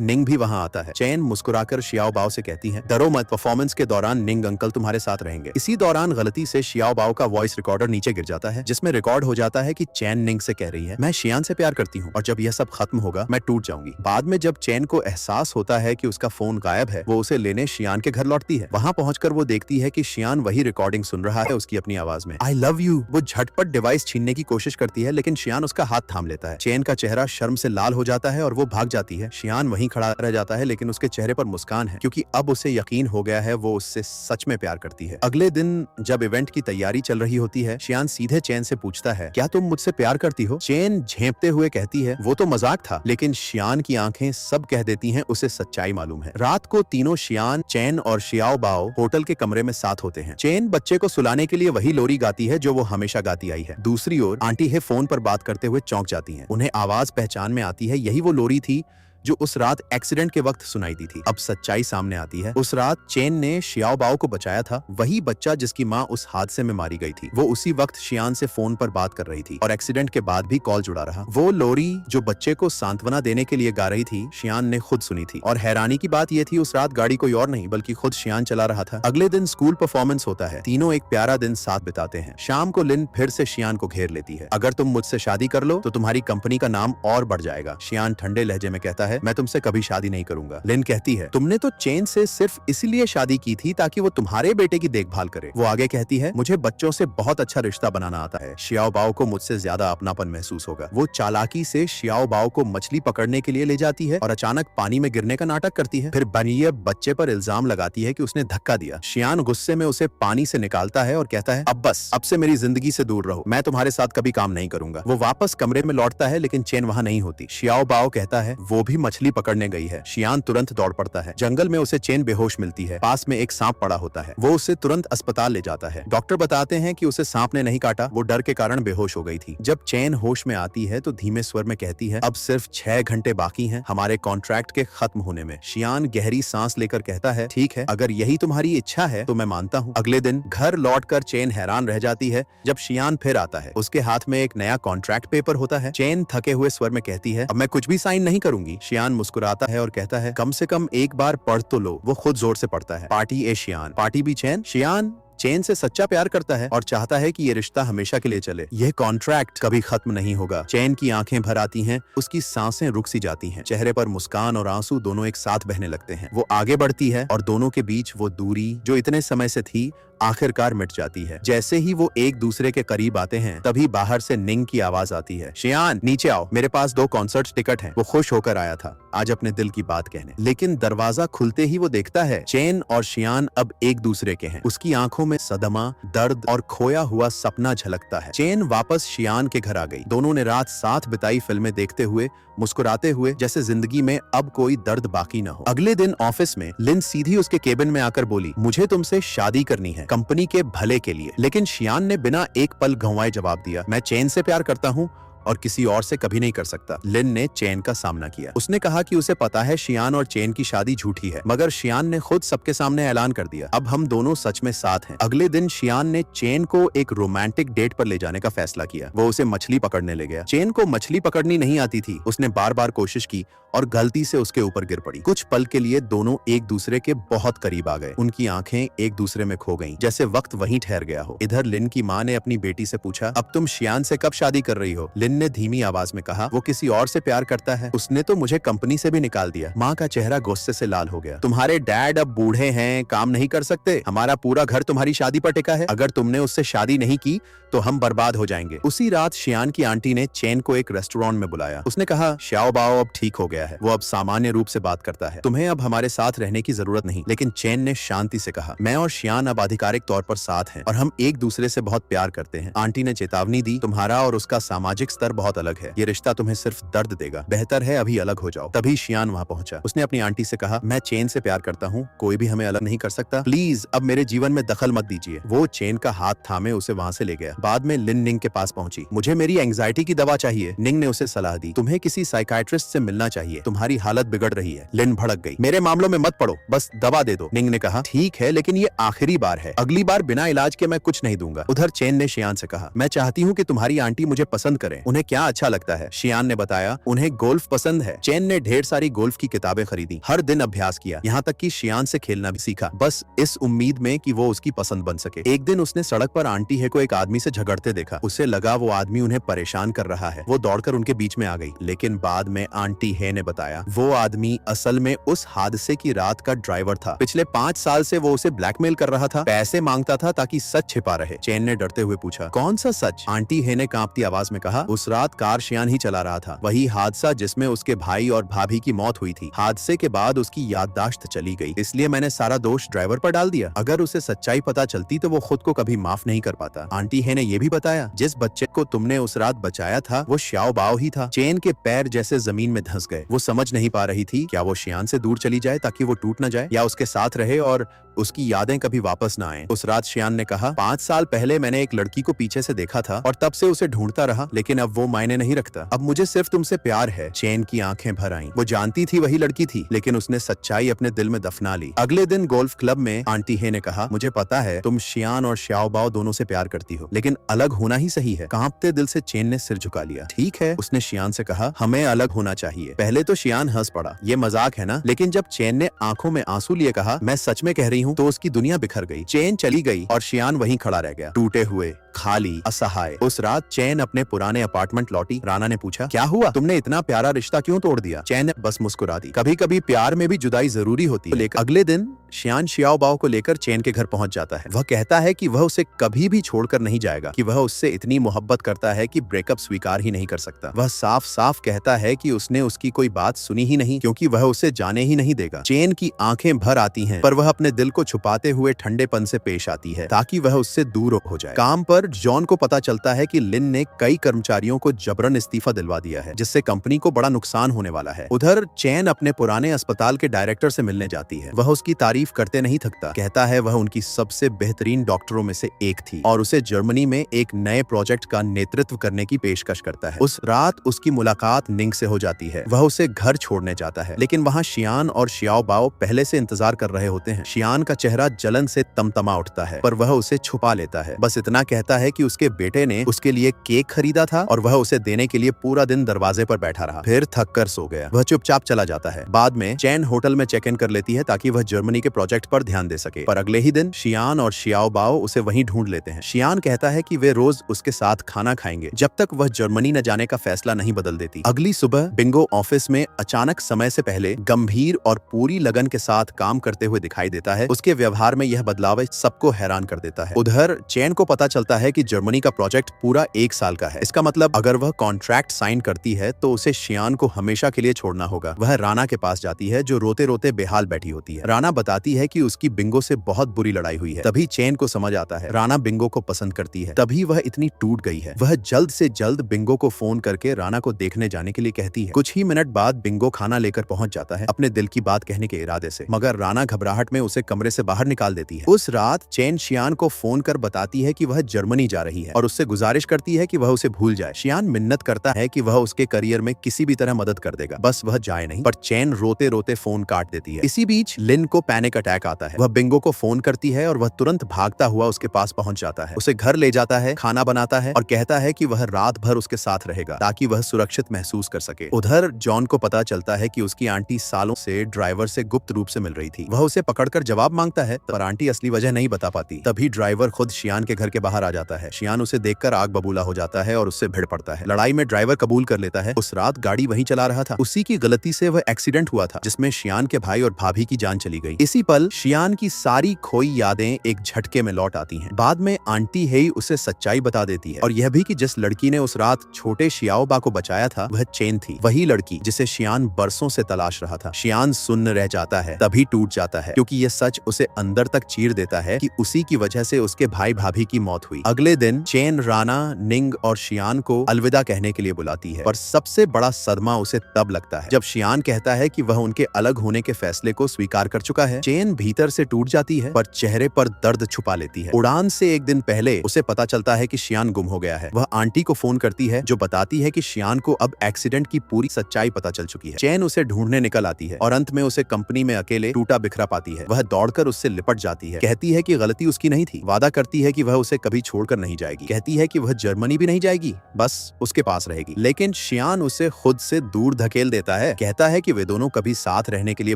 निंग भी वहाँ आता है। चेन मुस्कुराकर शियाओ बाओ से कहती है, डरो मत, परफॉर्मेंस के दौरान निंग अंकल तुम्हारे साथ रहेंगे। इसी दौरान गलती से शियाओ बाओ का वॉइस रिकॉर्डर नीचे गिर जाता है जिसमें रिकॉर्ड हो जाता है कि चेन निंग से कह रही है, मैं शियान से प्यार करती हूँ और जब यह सब खत्म होगा मैं टूट जाऊंगी। बाद में जब चेन को एहसास होता है कि उसका फोन गायब है, वो उसे लेने शियान के घर लौटती है। वहाँ पहुंचकर वो देखती है कि शियान वही रिकॉर्डिंग सुन रहा है उसकी अपनी आवाज में, आई लव यू। वो झटपट डिवाइस छीनने की कोशिश करती है लेकिन शियान उसका हाथ थाम लेता है। चेन का चेहरा शर्म से लाल हो जाता है और वो भाग जाती है। शियान वहीं खड़ा रह जाता है लेकिन उसके चेहरे पर मुस्कान है क्योंकि अब उसे यकीन हो गया है वो उससे सच में प्यार करती है। अगले दिन जब इवेंट की तैयारी चल रही होती है, शियान सीधे चेन से पूछता है, क्या तुम मुझसे प्यार करती हो? चेन झेंपते हुए कहती है, वो तो मजाक था, लेकिन शियान की आंखें सब कह देती हैं उसे सच्चाई मालूम है। रात को तीनों शियान, चेन और शियाओ बाओ होटल के कमरे में साथ होते हैं। चेन बच्चे को सुलाने के लिए वही लोरी गाती है जो वो हमेशा गाती आई है। दूसरी ओर आंटी हे फोन पर बात करते हुए चौंक जाती हैं। उन्हें आवाज पहचान में आती है, यही वो लोरी थी जो उस रात एक्सीडेंट के वक्त सुनाई दी थी। अब सच्चाई सामने आती है, उस रात चेन ने शियाओ बाओ को बचाया था, वही बच्चा जिसकी माँ उस हादसे में मारी गई थी। वो उसी वक्त शियान से फोन पर बात कर रही थी और एक्सीडेंट के बाद भी कॉल जुड़ा रहा। वो लोरी जो बच्चे को सांत्वना देने के लिए गा रही थी, शियान ने खुद सुनी थी। और हैरानी की बात यह थी, उस रात गाड़ी कोई और नहीं बल्कि खुद शियान चला रहा था। अगले दिन स्कूल परफॉर्मेंस होता है। तीनों एक प्यारा दिन साथ बिताते हैं। शाम को लिन फिर से शियान को घेर लेती है, अगर तुम मुझसे शादी कर लो तो तुम्हारी कंपनी का नाम और बढ़ जाएगा। शियान ठंडे लहजे में कहता है, मैं तुमसे कभी शादी नहीं करूंगा। लिन कहती है, तुमने तो चेन से सिर्फ इसलिए शादी की थी ताकि वो तुम्हारे बेटे की देखभाल करे। वो आगे कहती है, मुझे बच्चों से बहुत अच्छा रिश्ता बनाना आता है, शियाओ बाओ को मुझसे ज्यादा अपनापन महसूस होगा। वो चालाकी से शियाओ बाओ को मछली पकड़ने के लिए ले जाती है और अचानक पानी में गिरने का नाटक करती है। फिर बनिए बच्चे पर इल्जाम लगाती है कि उसने धक्का दिया। शियान गुस्से में उसे पानी से निकालता है और कहता है, अब बस, अब से मेरी जिंदगी से दूर रहो, मैं तुम्हारे साथ कभी काम नहीं करूंगा। वो वापस कमरे में लौटता है लेकिन चेन वहाँ नहीं होती। शियाओ बाओ कहता है, वो भी मछली पकड़ने गई है। शियान तुरंत दौड़ पड़ता है। जंगल में उसे चेन बेहोश मिलती है। पास में एक सांप पड़ा होता है। वो उसे तुरंत अस्पताल ले जाता है। डॉक्टर बताते हैं कि उसे सांप ने नहीं काटा, वो डर के कारण बेहोश हो गई थी। जब चेन होश में आती है तो धीमे स्वर में कहती है, अब सिर्फ 6 घंटे बाकी हैं हमारे कॉन्ट्रैक्ट के खत्म होने में। शियान गहरी सांस लेकर कहता है, ठीक है, अगर यही तुम्हारी इच्छा है तो मैं मानता हूँ। अगले दिन घर लौटकर चेन हैरान रह जाती है जब शियान फिर आता है। उसके हाथ में एक नया कॉन्ट्रैक्ट पेपर होता है। चेन थके हुए स्वर में कहती है, अब मैं कुछ भी साइन नहीं करूंगी। शियान मुस्कुराता है और कहता है, कम से कम एक बार पढ़ तो लो। वो खुद जोर से पढ़ता है, पार्टी ए शियान, पार्टी बी चैन। शियान चैन से सच्चा प्यार करता है और चाहता है कि ये रिश्ता हमेशा के लिए चले। यह कॉन्ट्रैक्ट कभी खत्म नहीं होगा। चैन की आंखें भर आती हैं, उसकी सांसें रुक सी जाती हैं, चेहरे पर मुस्कान और आंसू दोनों एक साथ बहने लगते हैं। वो आगे बढ़ती है और दोनों के बीच वो दूरी जो इतने समय से थी आखिरकार मिट जाती है। जैसे ही वो एक दूसरे के करीब आते हैं तभी बाहर से निंग की आवाज आती है, शियान नीचे आओ, मेरे पास 2 कॉन्सर्ट टिकट हैं। वो खुश होकर आया था आज अपने दिल की बात कहने, लेकिन दरवाजा खुलते ही वो देखता है चैन और शियान अब एक दूसरे के हैं। उसकी आंखों में सदमा, दर्द और खोया हुआ सपना झलकता है। चैन वापस शियान के घर आ गई। दोनों ने रात साथ बिताई, फिल्में देखते हुए, मुस्कुराते हुए, जैसे जिंदगी में अब कोई दर्द बाकी न हो। अगले दिन ऑफिस में लिन सीधी उसके केबिन में आकर बोली, मुझे तुमसे शादी करनी है, कंपनी के भले के लिए। लेकिन शियान ने बिना एक पल गंवाए जवाब दिया, मैं चैन से प्यार करता हूँ और किसी और से कभी नहीं कर सकता। लिन ने चैन का सामना किया। उसने कहा कि उसे पता है शियान और चैन की शादी झूठी है, मगर शियान ने खुद सबके सामने ऐलान कर दिया, अब हम दोनों सच में साथ हैं। अगले दिन शियान ने चैन को एक रोमांटिक डेट पर ले जाने का फैसला किया। वो उसे मछली पकड़ने ले गया। चैन को मछली पकड़नी नहीं आती थी। उसने बार बार कोशिश की और गलती से उसके ऊपर गिर पड़ी। कुछ पल के लिए दोनों एक दूसरे के बहुत करीब आ गए। उनकी आंखें एक दूसरे में खो गईं, जैसे वक्त वहीं ठहर गया हो। इधर लिन की माँ ने अपनी बेटी से पूछा, अब तुम शियान से कब शादी कर रही हो? लिन ने धीमी आवाज में कहा, वो किसी और से प्यार करता है, उसने तो मुझे कंपनी से भी निकाल दिया। माँ का चेहरा गुस्से से लाल हो गया। तुम्हारे डैड अब बूढ़े हैं, काम नहीं कर सकते, हमारा पूरा घर तुम्हारी शादी पर टिका है। अगर तुमने उससे शादी नहीं की तो हम बर्बाद हो जाएंगे। उसी रात शियान की आंटी ने चैन को एक रेस्टोरेंट में बुलाया। उसने कहा, श्याओ बाओ अब ठीक हो गया है, वो अब सामान्य रूप से बात करता है, तुम्हें अब हमारे साथ रहने की जरूरत नहीं। लेकिन चैन ने शांति से कहा, मैं और शियान अब आधिकारिक तौर पर साथ हैं और हम एक दूसरे से बहुत प्यार करते हैं। आंटी ने चेतावनी दी, तुम्हारा और उसका सामाजिक स्तर बहुत अलग है, ये रिश्ता तुम्हें सिर्फ दर्द देगा, बेहतर है अभी अलग हो जाओ। तभी शियान वहाँ पहुंचा। उसने अपनी आंटी से कहा, मैं चैन से प्यार करता हूँ, कोई भी हमें अलग नहीं कर सकता, प्लीज अब मेरे जीवन में दखल मत दीजिए। वो चैन का हाथ थामे उसे वहाँ से ले गया। बाद में लिन निंग के पास पहुंची। मुझे मेरी एंग्जाइटी की दवा चाहिए। निंग ने उसे सलाह दी, तुम्हें किसी साइकाइट्रिस्ट से मिलना चाहिए, तुम्हारी हालत बिगड़ रही है। लिन भड़क गई, मेरे मामलों में मत पड़ो, बस दवा दे दो। निंग ने कहा, ठीक है, लेकिन ये आखिरी बार है, अगली बार बिना इलाज के मैं कुछ नहीं दूंगा। उधर चैन ने शियान से कहा, मैं चाहती हूँ कि तुम्हारी आंटी मुझे पसंद करे, उन्हें क्या अच्छा लगता है? शियान ने बताया, उन्हें गोल्फ पसंद है। चैन ने ढेर सारी गोल्फ की किताबें खरीदी, हर दिन अभ्यास किया, यहाँ तक कि शियान से खेलना भी सीखा, बस इस उम्मीद में कि वो उसकी पसंद बन सके। एक दिन उसने सड़क पर आंटी हे को एक आदमी से झगड़ते देखा। उसे लगा वो आदमी उन्हें परेशान कर रहा है। वो दौड़कर उनके बीच में आ गई, लेकिन बाद में आंटी हे ने बताया, वो आदमी असल में उस हादसे की रात का ड्राइवर था। पिछले 5 साल से वो उसे ब्लैकमेल कर रहा था, पैसे मांगता था ताकि सच छिपा रहे। चैन ने डरते हुए पूछा, कौन सा सच? आंटी हे ने कांपती आवाज में कहा, उस रात कार शियान ही चला रहा था, वही हादसा जिसमें उसके भाई और भाभी की मौत हुई थी। हादसे के बाद उसकी याददाश्त चली गई, इसलिए मैंने सारा दोष ड्राइवर पर डाल दिया। अगर उसे सच्चाई पता चलती तो वो खुद को कभी माफ नहीं कर पाता। आंटी हे ने यह भी बताया, जिस बच्चे को तुमने उस रात बचाया था वो श्याओ बाओ ही था। चैन के पैर जैसे जमीन में धंस गए। वो समझ नहीं पा रही थी, क्या वो शियान से दूर चली जाए ताकि वो टूट न जाए, या उसके साथ रहे और उसकी यादें कभी वापस न आए। उस रात शियान ने कहा, 5 साल पहले मैंने एक लड़की को पीछे से देखा था और तब से उसे ढूंढता रहा, लेकिन अब वो मायने नहीं रखता। अब मुझे सिर्फ तुमसे प्यार है। चैन की आंखें भर आईं। वो जानती थी वही लड़की थी, लेकिन उसने सच्चाई अपने दिल में दफना ली। अगले दिन गोल्फ क्लब में आंटी हे ने कहा, मुझे पता है तुम शियान और श्याओ बाओ दोनों से प्यार करती हो, लेकिन अलग होना ही सही है। कांपते दिल से चैन ने सिर झुका लिया। ठीक है, उसने शियान से कहा, हमें अलग होना चाहिए। पहले तो शियान हंस पड़ा, ये मजाक है ना? लेकिन जब चैन ने आंखों में आंसू लिए कहा, मैं सच में कह रही हूँ, तो उसकी दुनिया बिखर गई। चैन चली गई और शियान वहीं खड़ा रह गया, टूटे हुए, खाली, असहाय। उस रात चैन अपने पुराने अपार्टमेंट लौटी। राना ने पूछा, क्या हुआ? तुमने इतना प्यारा रिश्ता क्यों तोड़ दिया? चैन ने बस मुस्कुरा दी, कभी कभी प्यार में भी जुदाई जरूरी होती है। लेकिन अगले दिन शियान श्याओ बाओ को लेकर चैन के घर पहुंच जाता है। वह कहता है कि वह उसे कभी भी छोड़कर नहीं जाएगा, कि वह उससे इतनी मोहब्बत करता है कि ब्रेकअप स्वीकार ही नहीं कर सकता। वह साफ साफ कहता है कि उसने उसकी कोई बात सुनी ही नहीं, क्योंकि वह उसे जाने ही नहीं देगा। चैन की आंखें भर आती हैं, पर वह अपने दिल को छुपाते हुए ठंडेपन से पेश आती है, ताकि वह उससे दूर हो जाए। काम पर जॉन को पता चलता है कि लिन ने कई कर्मचारियों को जबरन इस्तीफा दिलवा दिया है, जिससे कंपनी को बड़ा नुकसान होने वाला है। उधर चैन अपने पुराने अस्पताल के डायरेक्टर से मिलने जाती है। वह उसकी तारीफ करते नहीं थकता, कहता है वह उनकी सबसे बेहतरीन डॉक्टरों में से एक थी और उसे जर्मनी में एक नए प्रोजेक्ट का नेतृत्व करने की पेशकश करता है। उस रात उसकी मुलाकात निंग से हो जाती है। वह उसे घर छोड़ने जाता है, लेकिन वहाँ शियान और श्याओ बाओ पहले से इंतजार कर रहे होते हैं। शियान का चेहरा जलन से तमतमा उठता है, पर वह उसे छुपा लेता है। बस इतना कहता है कि उसके बेटे ने उसके लिए केक खरीदा था और वह उसे देने के लिए पूरा दिन दरवाजे पर बैठा रहा, फिर थक कर सो गया। वह चुपचाप चला जाता है। बाद में चैन होटल में चेक इन कर लेती है ताकि वह जर्मनी के प्रोजेक्ट पर ध्यान दे सके। पर अगले ही दिन शियान और शियाओ बाओ उसे वहीं ढूंढ लेते हैं। शियान कहता है कि वे रोज उसके साथ खाना खाएंगे जब तक वह जर्मनी न जाने का फैसला नहीं बदल देती। अगली सुबह बिंगो ऑफिस में अचानक समय से पहले गंभीर और पूरी लगन के साथ काम करते हुए दिखाई देता है। उसके व्यवहार में यह बदलाव सबको हैरान कर देता है। उधर चैन को पता चलता है कि जर्मनी का प्रोजेक्ट पूरा 1 साल का है। इसका मतलब अगर वह कॉन्ट्रैक्ट साइन करती है तो उसे शियान को हमेशा के लिए छोड़ना होगा। वह राना के पास जाती है जो रोते रोते बेहाल बैठी होती है। राना बताती है कि उसकी बिंगो से बहुत बुरी लड़ाई हुई है। तभी चैन को समझ आता है राना बिंगो को पसंद करती है, तभी वह इतनी टूट गई है। वह जल्द से जल्द बिंगो को फोन करके राना को देखने जाने के लिए कहती है। कुछ ही मिनट बाद बिंगो खाना लेकर पहुंच जाता है अपने दिल की बात कहने के इरादे से, मगर राना घबराहट में उसे कमरे से बाहर निकाल देती है। उस रात चैन शियान को फोन कर बताती है कि वह जर्मनी जा रही है और उससे गुजारिश करती है कि वह उसे भूल जाए। शियान मिन्नत करता है कि वह उसके करियर में किसी भी तरह मदद कर देगा, बस वह जाए नहीं। पर चैन रोते रोते फोन काट देती है। इसी बीच लिन को पैनिक अटैक आता है। वह बिंगो को फोन करती है और वह तुरंत भागता हुआ उसके पास पहुंच जाता है। उसे घर ले जाता है, खाना बनाता है और कहता है कि वह रात भर उसके साथ रहेगा ताकि वह सुरक्षित महसूस कर सके। उधर जॉन को पता चलता है कि उसकी आंटी सालों से ड्राइवर से गुप्त रूप से मिल रही थी। वह उसे पकड़कर जवाब मांगता है पर आंटी असली वजह नहीं बता पाती। तभी ड्राइवर खुद शियान के घर के बाहर आ जाता है। शियान उसे देखकर आग बबूला हो जाता है और उससे भिड़ पड़ता है। लड़ाई में ड्राइवर कबूल कर लेता है उस रात गाड़ी वही चला रहा था। उसी की गलती से वह एक्सीडेंट हुआ था जिसमें शियान के भाई और भाभी की जान चली गई। इसी पल शियान की सारी खोई यादें एक झटके में लौट आती हैं। बाद में आंटी हेई उसे सच्चाई बता देती है और यह भी कि जिस लड़की ने उस रात छोटे शियाओबा को बचाया था वह चेन थी, वही लड़की जिसे शियान बरसों से तलाश रहा था। शियान सुन्न रह जाता है, तभी टूट जाता है क्योंकि यह सच उसे अंदर तक चीर देता है कि उसी की वजह से उसके भाई भाभी की मौत हुई। अगले दिन चेन राना, निंग और शियान को अलविदा कहने के लिए बुलाती है, पर सबसे बड़ा सदमा उसे तब लगता है जब शियान कहता है कि वह उनके अलग होने के फैसले को स्वीकार कर चुका है। चेन भीतर से टूट जाती है पर चेहरे पर दर्द छुपा लेती है। उड़ान से एक दिन पहले उसे पता चलता है कि शियान गुम हो गया है। वह आंटी को फोन करती है जो बताती है कि शियान को अब एक्सीडेंट की पूरी सच्चाई पता चल चुकी है। चैन उसे ढूंढने निकल आती है और अंत में उसे कंपनी में अकेले टूटा बिखरा पाती है। वह दौड़कर उससे लिपट जाती है, कहती है कि गलती उसकी नहीं थी, वादा करती है कि वह उसे कभी छोड़कर नहीं जाएगी, कहती है कि वह जर्मनी भी नहीं जाएगी, बस उसके पास रहेगी। लेकिन शियान उसे खुद से दूर धकेल देता है, कहता है कि वे दोनों कभी साथ रहने के लिए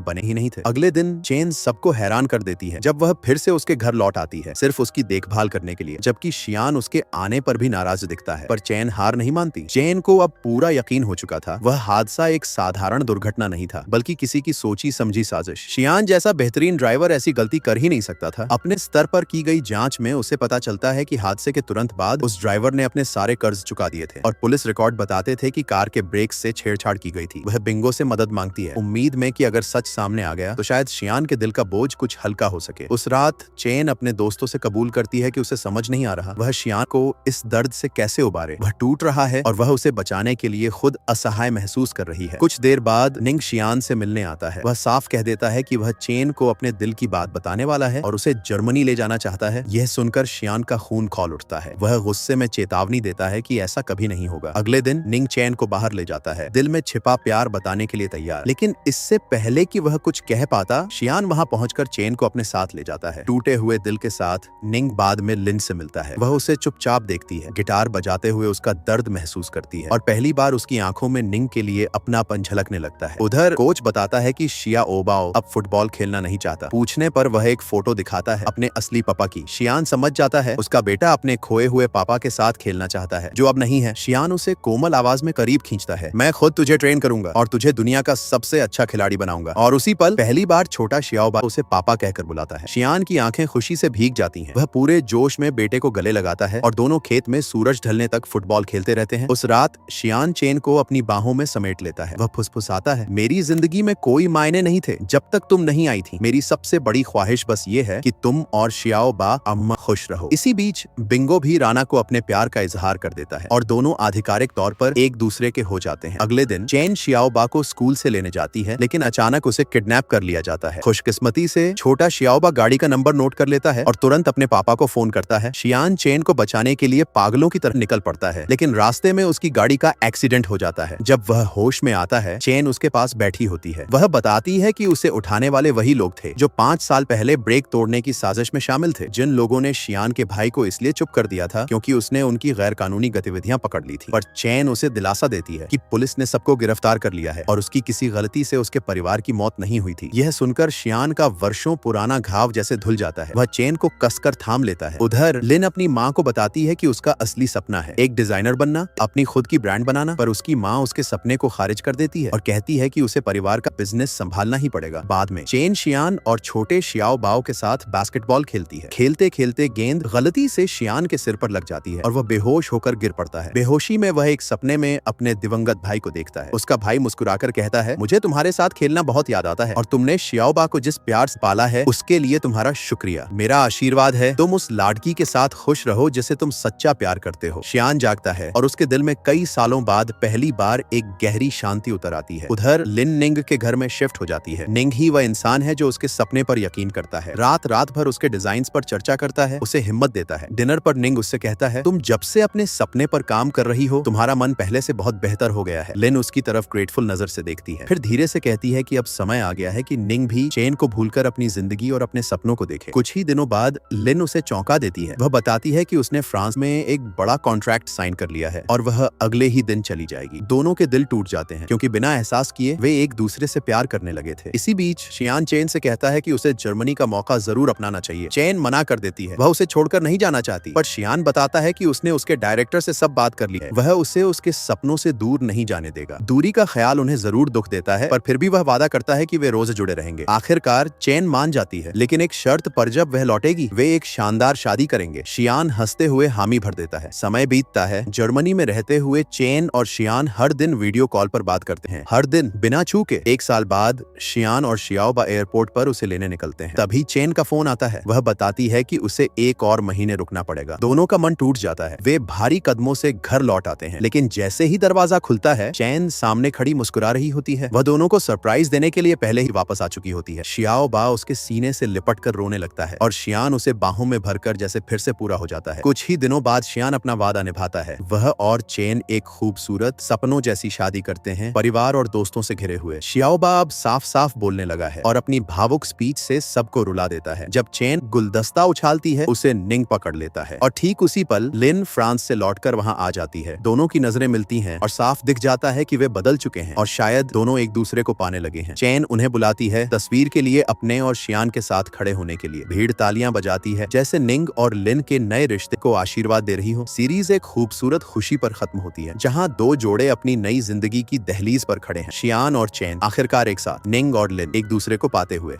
बने ही नहीं थे। अगले दिन चेन सबको हैरान कर देती है जब वह फिर से उसके घर लौट आती है, सिर्फ उसकी देखभाल करने के लिए, जबकि शियान उसके आने पर भी नाराज दिखता है। पर चैन हार नहीं मानती। चैन को अब पूरा यकीन हो चुका था वह हादसा एक साधारण दुर्घटना नहीं था बल्कि किसी की सोची समझी साजिश। शियान जैसा बेहतरीन ड्राइवर ऐसी गलती कर ही नहीं सकता था। अपने स्तर पर की गई जांच में उसे पता चलता है कि हादसे के तुरंत बाद उस ड्राइवर ने अपने सारे कर्ज चुका दिए थे और पुलिस रिकॉर्ड बताते थे कि कार के ब्रेक से छेड़छाड़ की गई थी। वह बिंगो से मदद मांगती है, उम्मीद में कि अगर सच सामने आ गया तो शायद शियान के दिल का बोझ कुछ हल्का हो सके। उस रात चैन अपने दोस्तों से कबूल करती है कि उसे समझ नहीं आ रहा वह शियान को इस दर्द से कैसे उबारे। वह टूट रहा है और वह उसे बचाने के लिए खुद असहाय महसूस कर रही है। कुछ देर बाद निंग शियान से मिलने आता है। वह साफ कह देता है कि वह चैन को अपने दिल की बात बताने वाला है और उसे जर्मनी ले जाना चाहता है। यह सुनकर शियान का खून खौल उठता है। वह गुस्से में चेतावनी देता है कि ऐसा कभी नहीं होगा। अगले दिन निंग चैन को बाहर ले जाता है, दिल में छिपा प्यार बताने के लिए तैयार। लेकिन इससे पहले कि वह कुछ कह पाता शियान वहां पहुंचकर चैन को अपने साथ ले जाता है। टूटे हुए दिल के साथ निंग बाद में लिन से मिलता है। वह उसे चुपचाप देखती है, गिटार बजाते हुए उसका दर्द महसूस करती है और पहली बार उसकी आंखों में निंग के लिए अपनापन झलकने लगता है। उधर कोच बताता है कि शिया ओबाओ अब फुटबॉल खेलना नहीं चाहता। पूछने पर वह एक फोटो दिखाता है अपने असली पापा की। शियान समझ जाता है उसका बेटा अपने खोए हुए पापा के साथ खेलना चाहता है जो अब नहीं है। शियान उसे कोमल आवाज में करीब खींचता है, मैं खुद तुझे ट्रेन करूंगा और तुझे दुनिया का सबसे अच्छा खिलाड़ी बनाऊंगा। और उसी पल पहली बार छोटा शियाओबा उसे पापा कहकर बुलाता है। शियान की आंखें खुशी से भीग जाती हैं। वह पूरे जोश में बेटे को गले लगाता है और दोनों खेत में सूरज ढलने तक फुटबॉल खेलते रहते हैं। उस रात शियान चैन को अपनी बाहों में समेट लेता है। वह फुसफुसाता है, मेरी जिंदगी में कोई मायने नहीं थे जब तक तुम नहीं आई थी। मेरी सबसे बड़ी ख्वाहिश बस ये है कि तुम और शियाओबा अम्मा खुश रहो। इसी बीच बिंगो भी राना को अपने प्यार का इजहार कर देता है और दोनों आधिकारिक तौर पर एक दूसरे के हो जाते हैं। अगले दिन चैन शियाओबा को स्कूल से लेने जाती है लेकिन अचानक उसे किडनैप कर लिया जाता है। खुशकिस्मती से छोटा शियाओबा गाड़ी का नंबर नोट कर लेता है और तुरंत अपने पापा को फोन करता है। शियान चैन को बचाने के लिए पागलों की तरह निकल पड़ता है लेकिन रास्ते में उसकी गाड़ी का एक्सीडेंट हो जाता है। जब वह होश में आता है चैन उसके पास बैठी होती है। वह बताती है कि उसे उठाने वाले वही लोग थे जो 5 साल पहले ब्रेक तोड़ने की साजिश में शामिल थे, जिन लोगों ने शियान के भाई को इसलिए चुप कर दिया था क्योंकि उसने उनकी गैर कानूनी गतिविधि अपराधियां पकड़ ली थी। पर चैन उसे दिलासा देती है कि पुलिस ने सबको गिरफ्तार कर लिया है और उसकी किसी गलती से उसके परिवार की मौत नहीं हुई थी। यह सुनकर शियान का वर्षों पुराना घाव जैसे धुल जाता है। वह चैन को कसकर थाम लेता है। उधर लिन अपनी माँ को बताती है कि उसका असली सपना है एक डिजाइनर बनना, अपनी खुद की ब्रांड बनाना। पर उसकी माँ उसके सपने को खारिज कर देती है और कहती है कि उसे परिवार का बिजनेस संभालना ही पड़ेगा। बाद में चेन शियान और छोटे शियाओ बाओ के साथ बास्केटबॉल खेलती है। खेलते खेलते गेंद गलती से शियान के सिर पर लग जाती है और वह बेहोश होकर गिर पड़ता है। बेहोशी में वह एक सपने में अपने दिवंगत भाई को देखता है। उसका भाई मुस्कुराकर कहता है, मुझे तुम्हारे साथ खेलना बहुत याद आता है और तुमने शियाओबा को जिस प्यार से पाला है उसके लिए तुम्हारा शुक्रिया। मेरा आशीर्वाद है तुम उस लाड़की के साथ खुश रहो जिसे तुम सच्चा प्यार करते हो। शियान जागता है और उसके दिल में कई सालों बाद पहली बार एक गहरी शांति उतर आती है। उधर लिन निंग के घर में शिफ्ट हो जाती है। निंग ही वह इंसान है जो उसके सपने पर यकीन करता है। रात भर उसके डिजाइन्स पर चर्चा करता है, उसे हिम्मत देता है। डिनर पर निंग उससे कहता है, तुम जब से अपने सपने पर काम कर रही हो तुम्हारा मन पहले से बहुत बेहतर हो गया है। लिन उसकी तरफ ग्रेटफुल नजर से देखती है, फिर धीरे से कहती है कि अब समय आ गया है कि निंग भी चेन को भूलकर अपनी जिंदगी और अपने सपनों को देखे। कुछ ही दिनों बाद लिन उसे चौंका देती है। वह बताती है कि उसने फ्रांस में एक बड़ा कॉन्ट्रैक्ट साइन कर लिया है और वह अगले ही दिन चली जाएगी। दोनों के दिल टूट जाते हैं क्योंकि बिना एहसास किए वे एक दूसरे से प्यार करने लगे थे। इसी बीच शियान चेन से कहता है कि उसे जर्मनी का मौका जरूर अपनाना चाहिए। चेन मना कर देती है, वह उसे छोड़कर नहीं जाना चाहती। पर शियान बताता है कि उसने उसके डायरेक्टर से सब बात कर ली है, वह उसे उसके सपनों से दूर नहीं जाने देगा। दूरी का ख्याल उन्हें जरूर दुख देता है पर फिर भी वह वादा करता है कि वे रोज जुड़े रहेंगे। आखिरकार चेन मान जाती है लेकिन एक शर्त पर, जब वह लौटेगी वे एक शानदार शादी करेंगे। शियान हंसते हुए हामी भर देता है। समय बीतता है। जर्मनी में रहते हुए चेन और शियान हर दिन वीडियो कॉल पर बात करते हैं, हर दिन बिना छूके। एक साल बाद शियान और शियाओबा एयरपोर्ट पर उसे लेने निकलते हैं। तभी चेन का फोन आता है। वह बताती है कि उसे एक और महीने रुकना पड़ेगा। दोनों का मन टूट जाता है। वे भारी कदमों से घर लौट आते हैं लेकिन जैसे ही दरवाजा खुलता है चैन सामने खड़ी मुस्कुरा रही होती है। वह दोनों को सरप्राइज देने के लिए पहले ही वापस आ चुकी होती है। शियाओबा उसके सीने से लिपट कर रोने लगता है और शियान उसे बाहों में भरकर जैसे फिर से पूरा हो जाता है। कुछ ही दिनों बाद शियान अपना वादा निभाता है। वह और चेन एक खूबसूरत सपनों जैसी शादी करते हैं, परिवार और दोस्तों से घिरे हुए। शियाओबा अब साफ साफ बोलने लगा है और अपनी भावुक स्पीच से सबको रुला देता है। जब चेन गुलदस्ता उछालती है उसे निंग पकड़ लेता है और ठीक उसी पल लिन फ्रांस से लौटकर वहां आ जाती है। दोनों की नजरें मिलती हैं और साफ दिख जाता है कि वे बदल चुके हैं और शायद दोनों एक दूसरे को पाने लगे हैं। चेन उन्हें बुलाती है तस्वीर के लिए, अपने और शियान के साथ खड़े होने के लिए। भीड़ तालियां बजाती है जैसे निंग और लिन के नए रिश्ते को आशीर्वाद दे रही हो। सीरीज एक खूबसूरत खुशी पर खत्म होती है जहां दो जोड़े अपनी नई जिंदगी की दहलीज पर खड़े हैं। शियान और चेन आखिरकार एक साथ, निंग और लिन एक दूसरे को पाते हुए।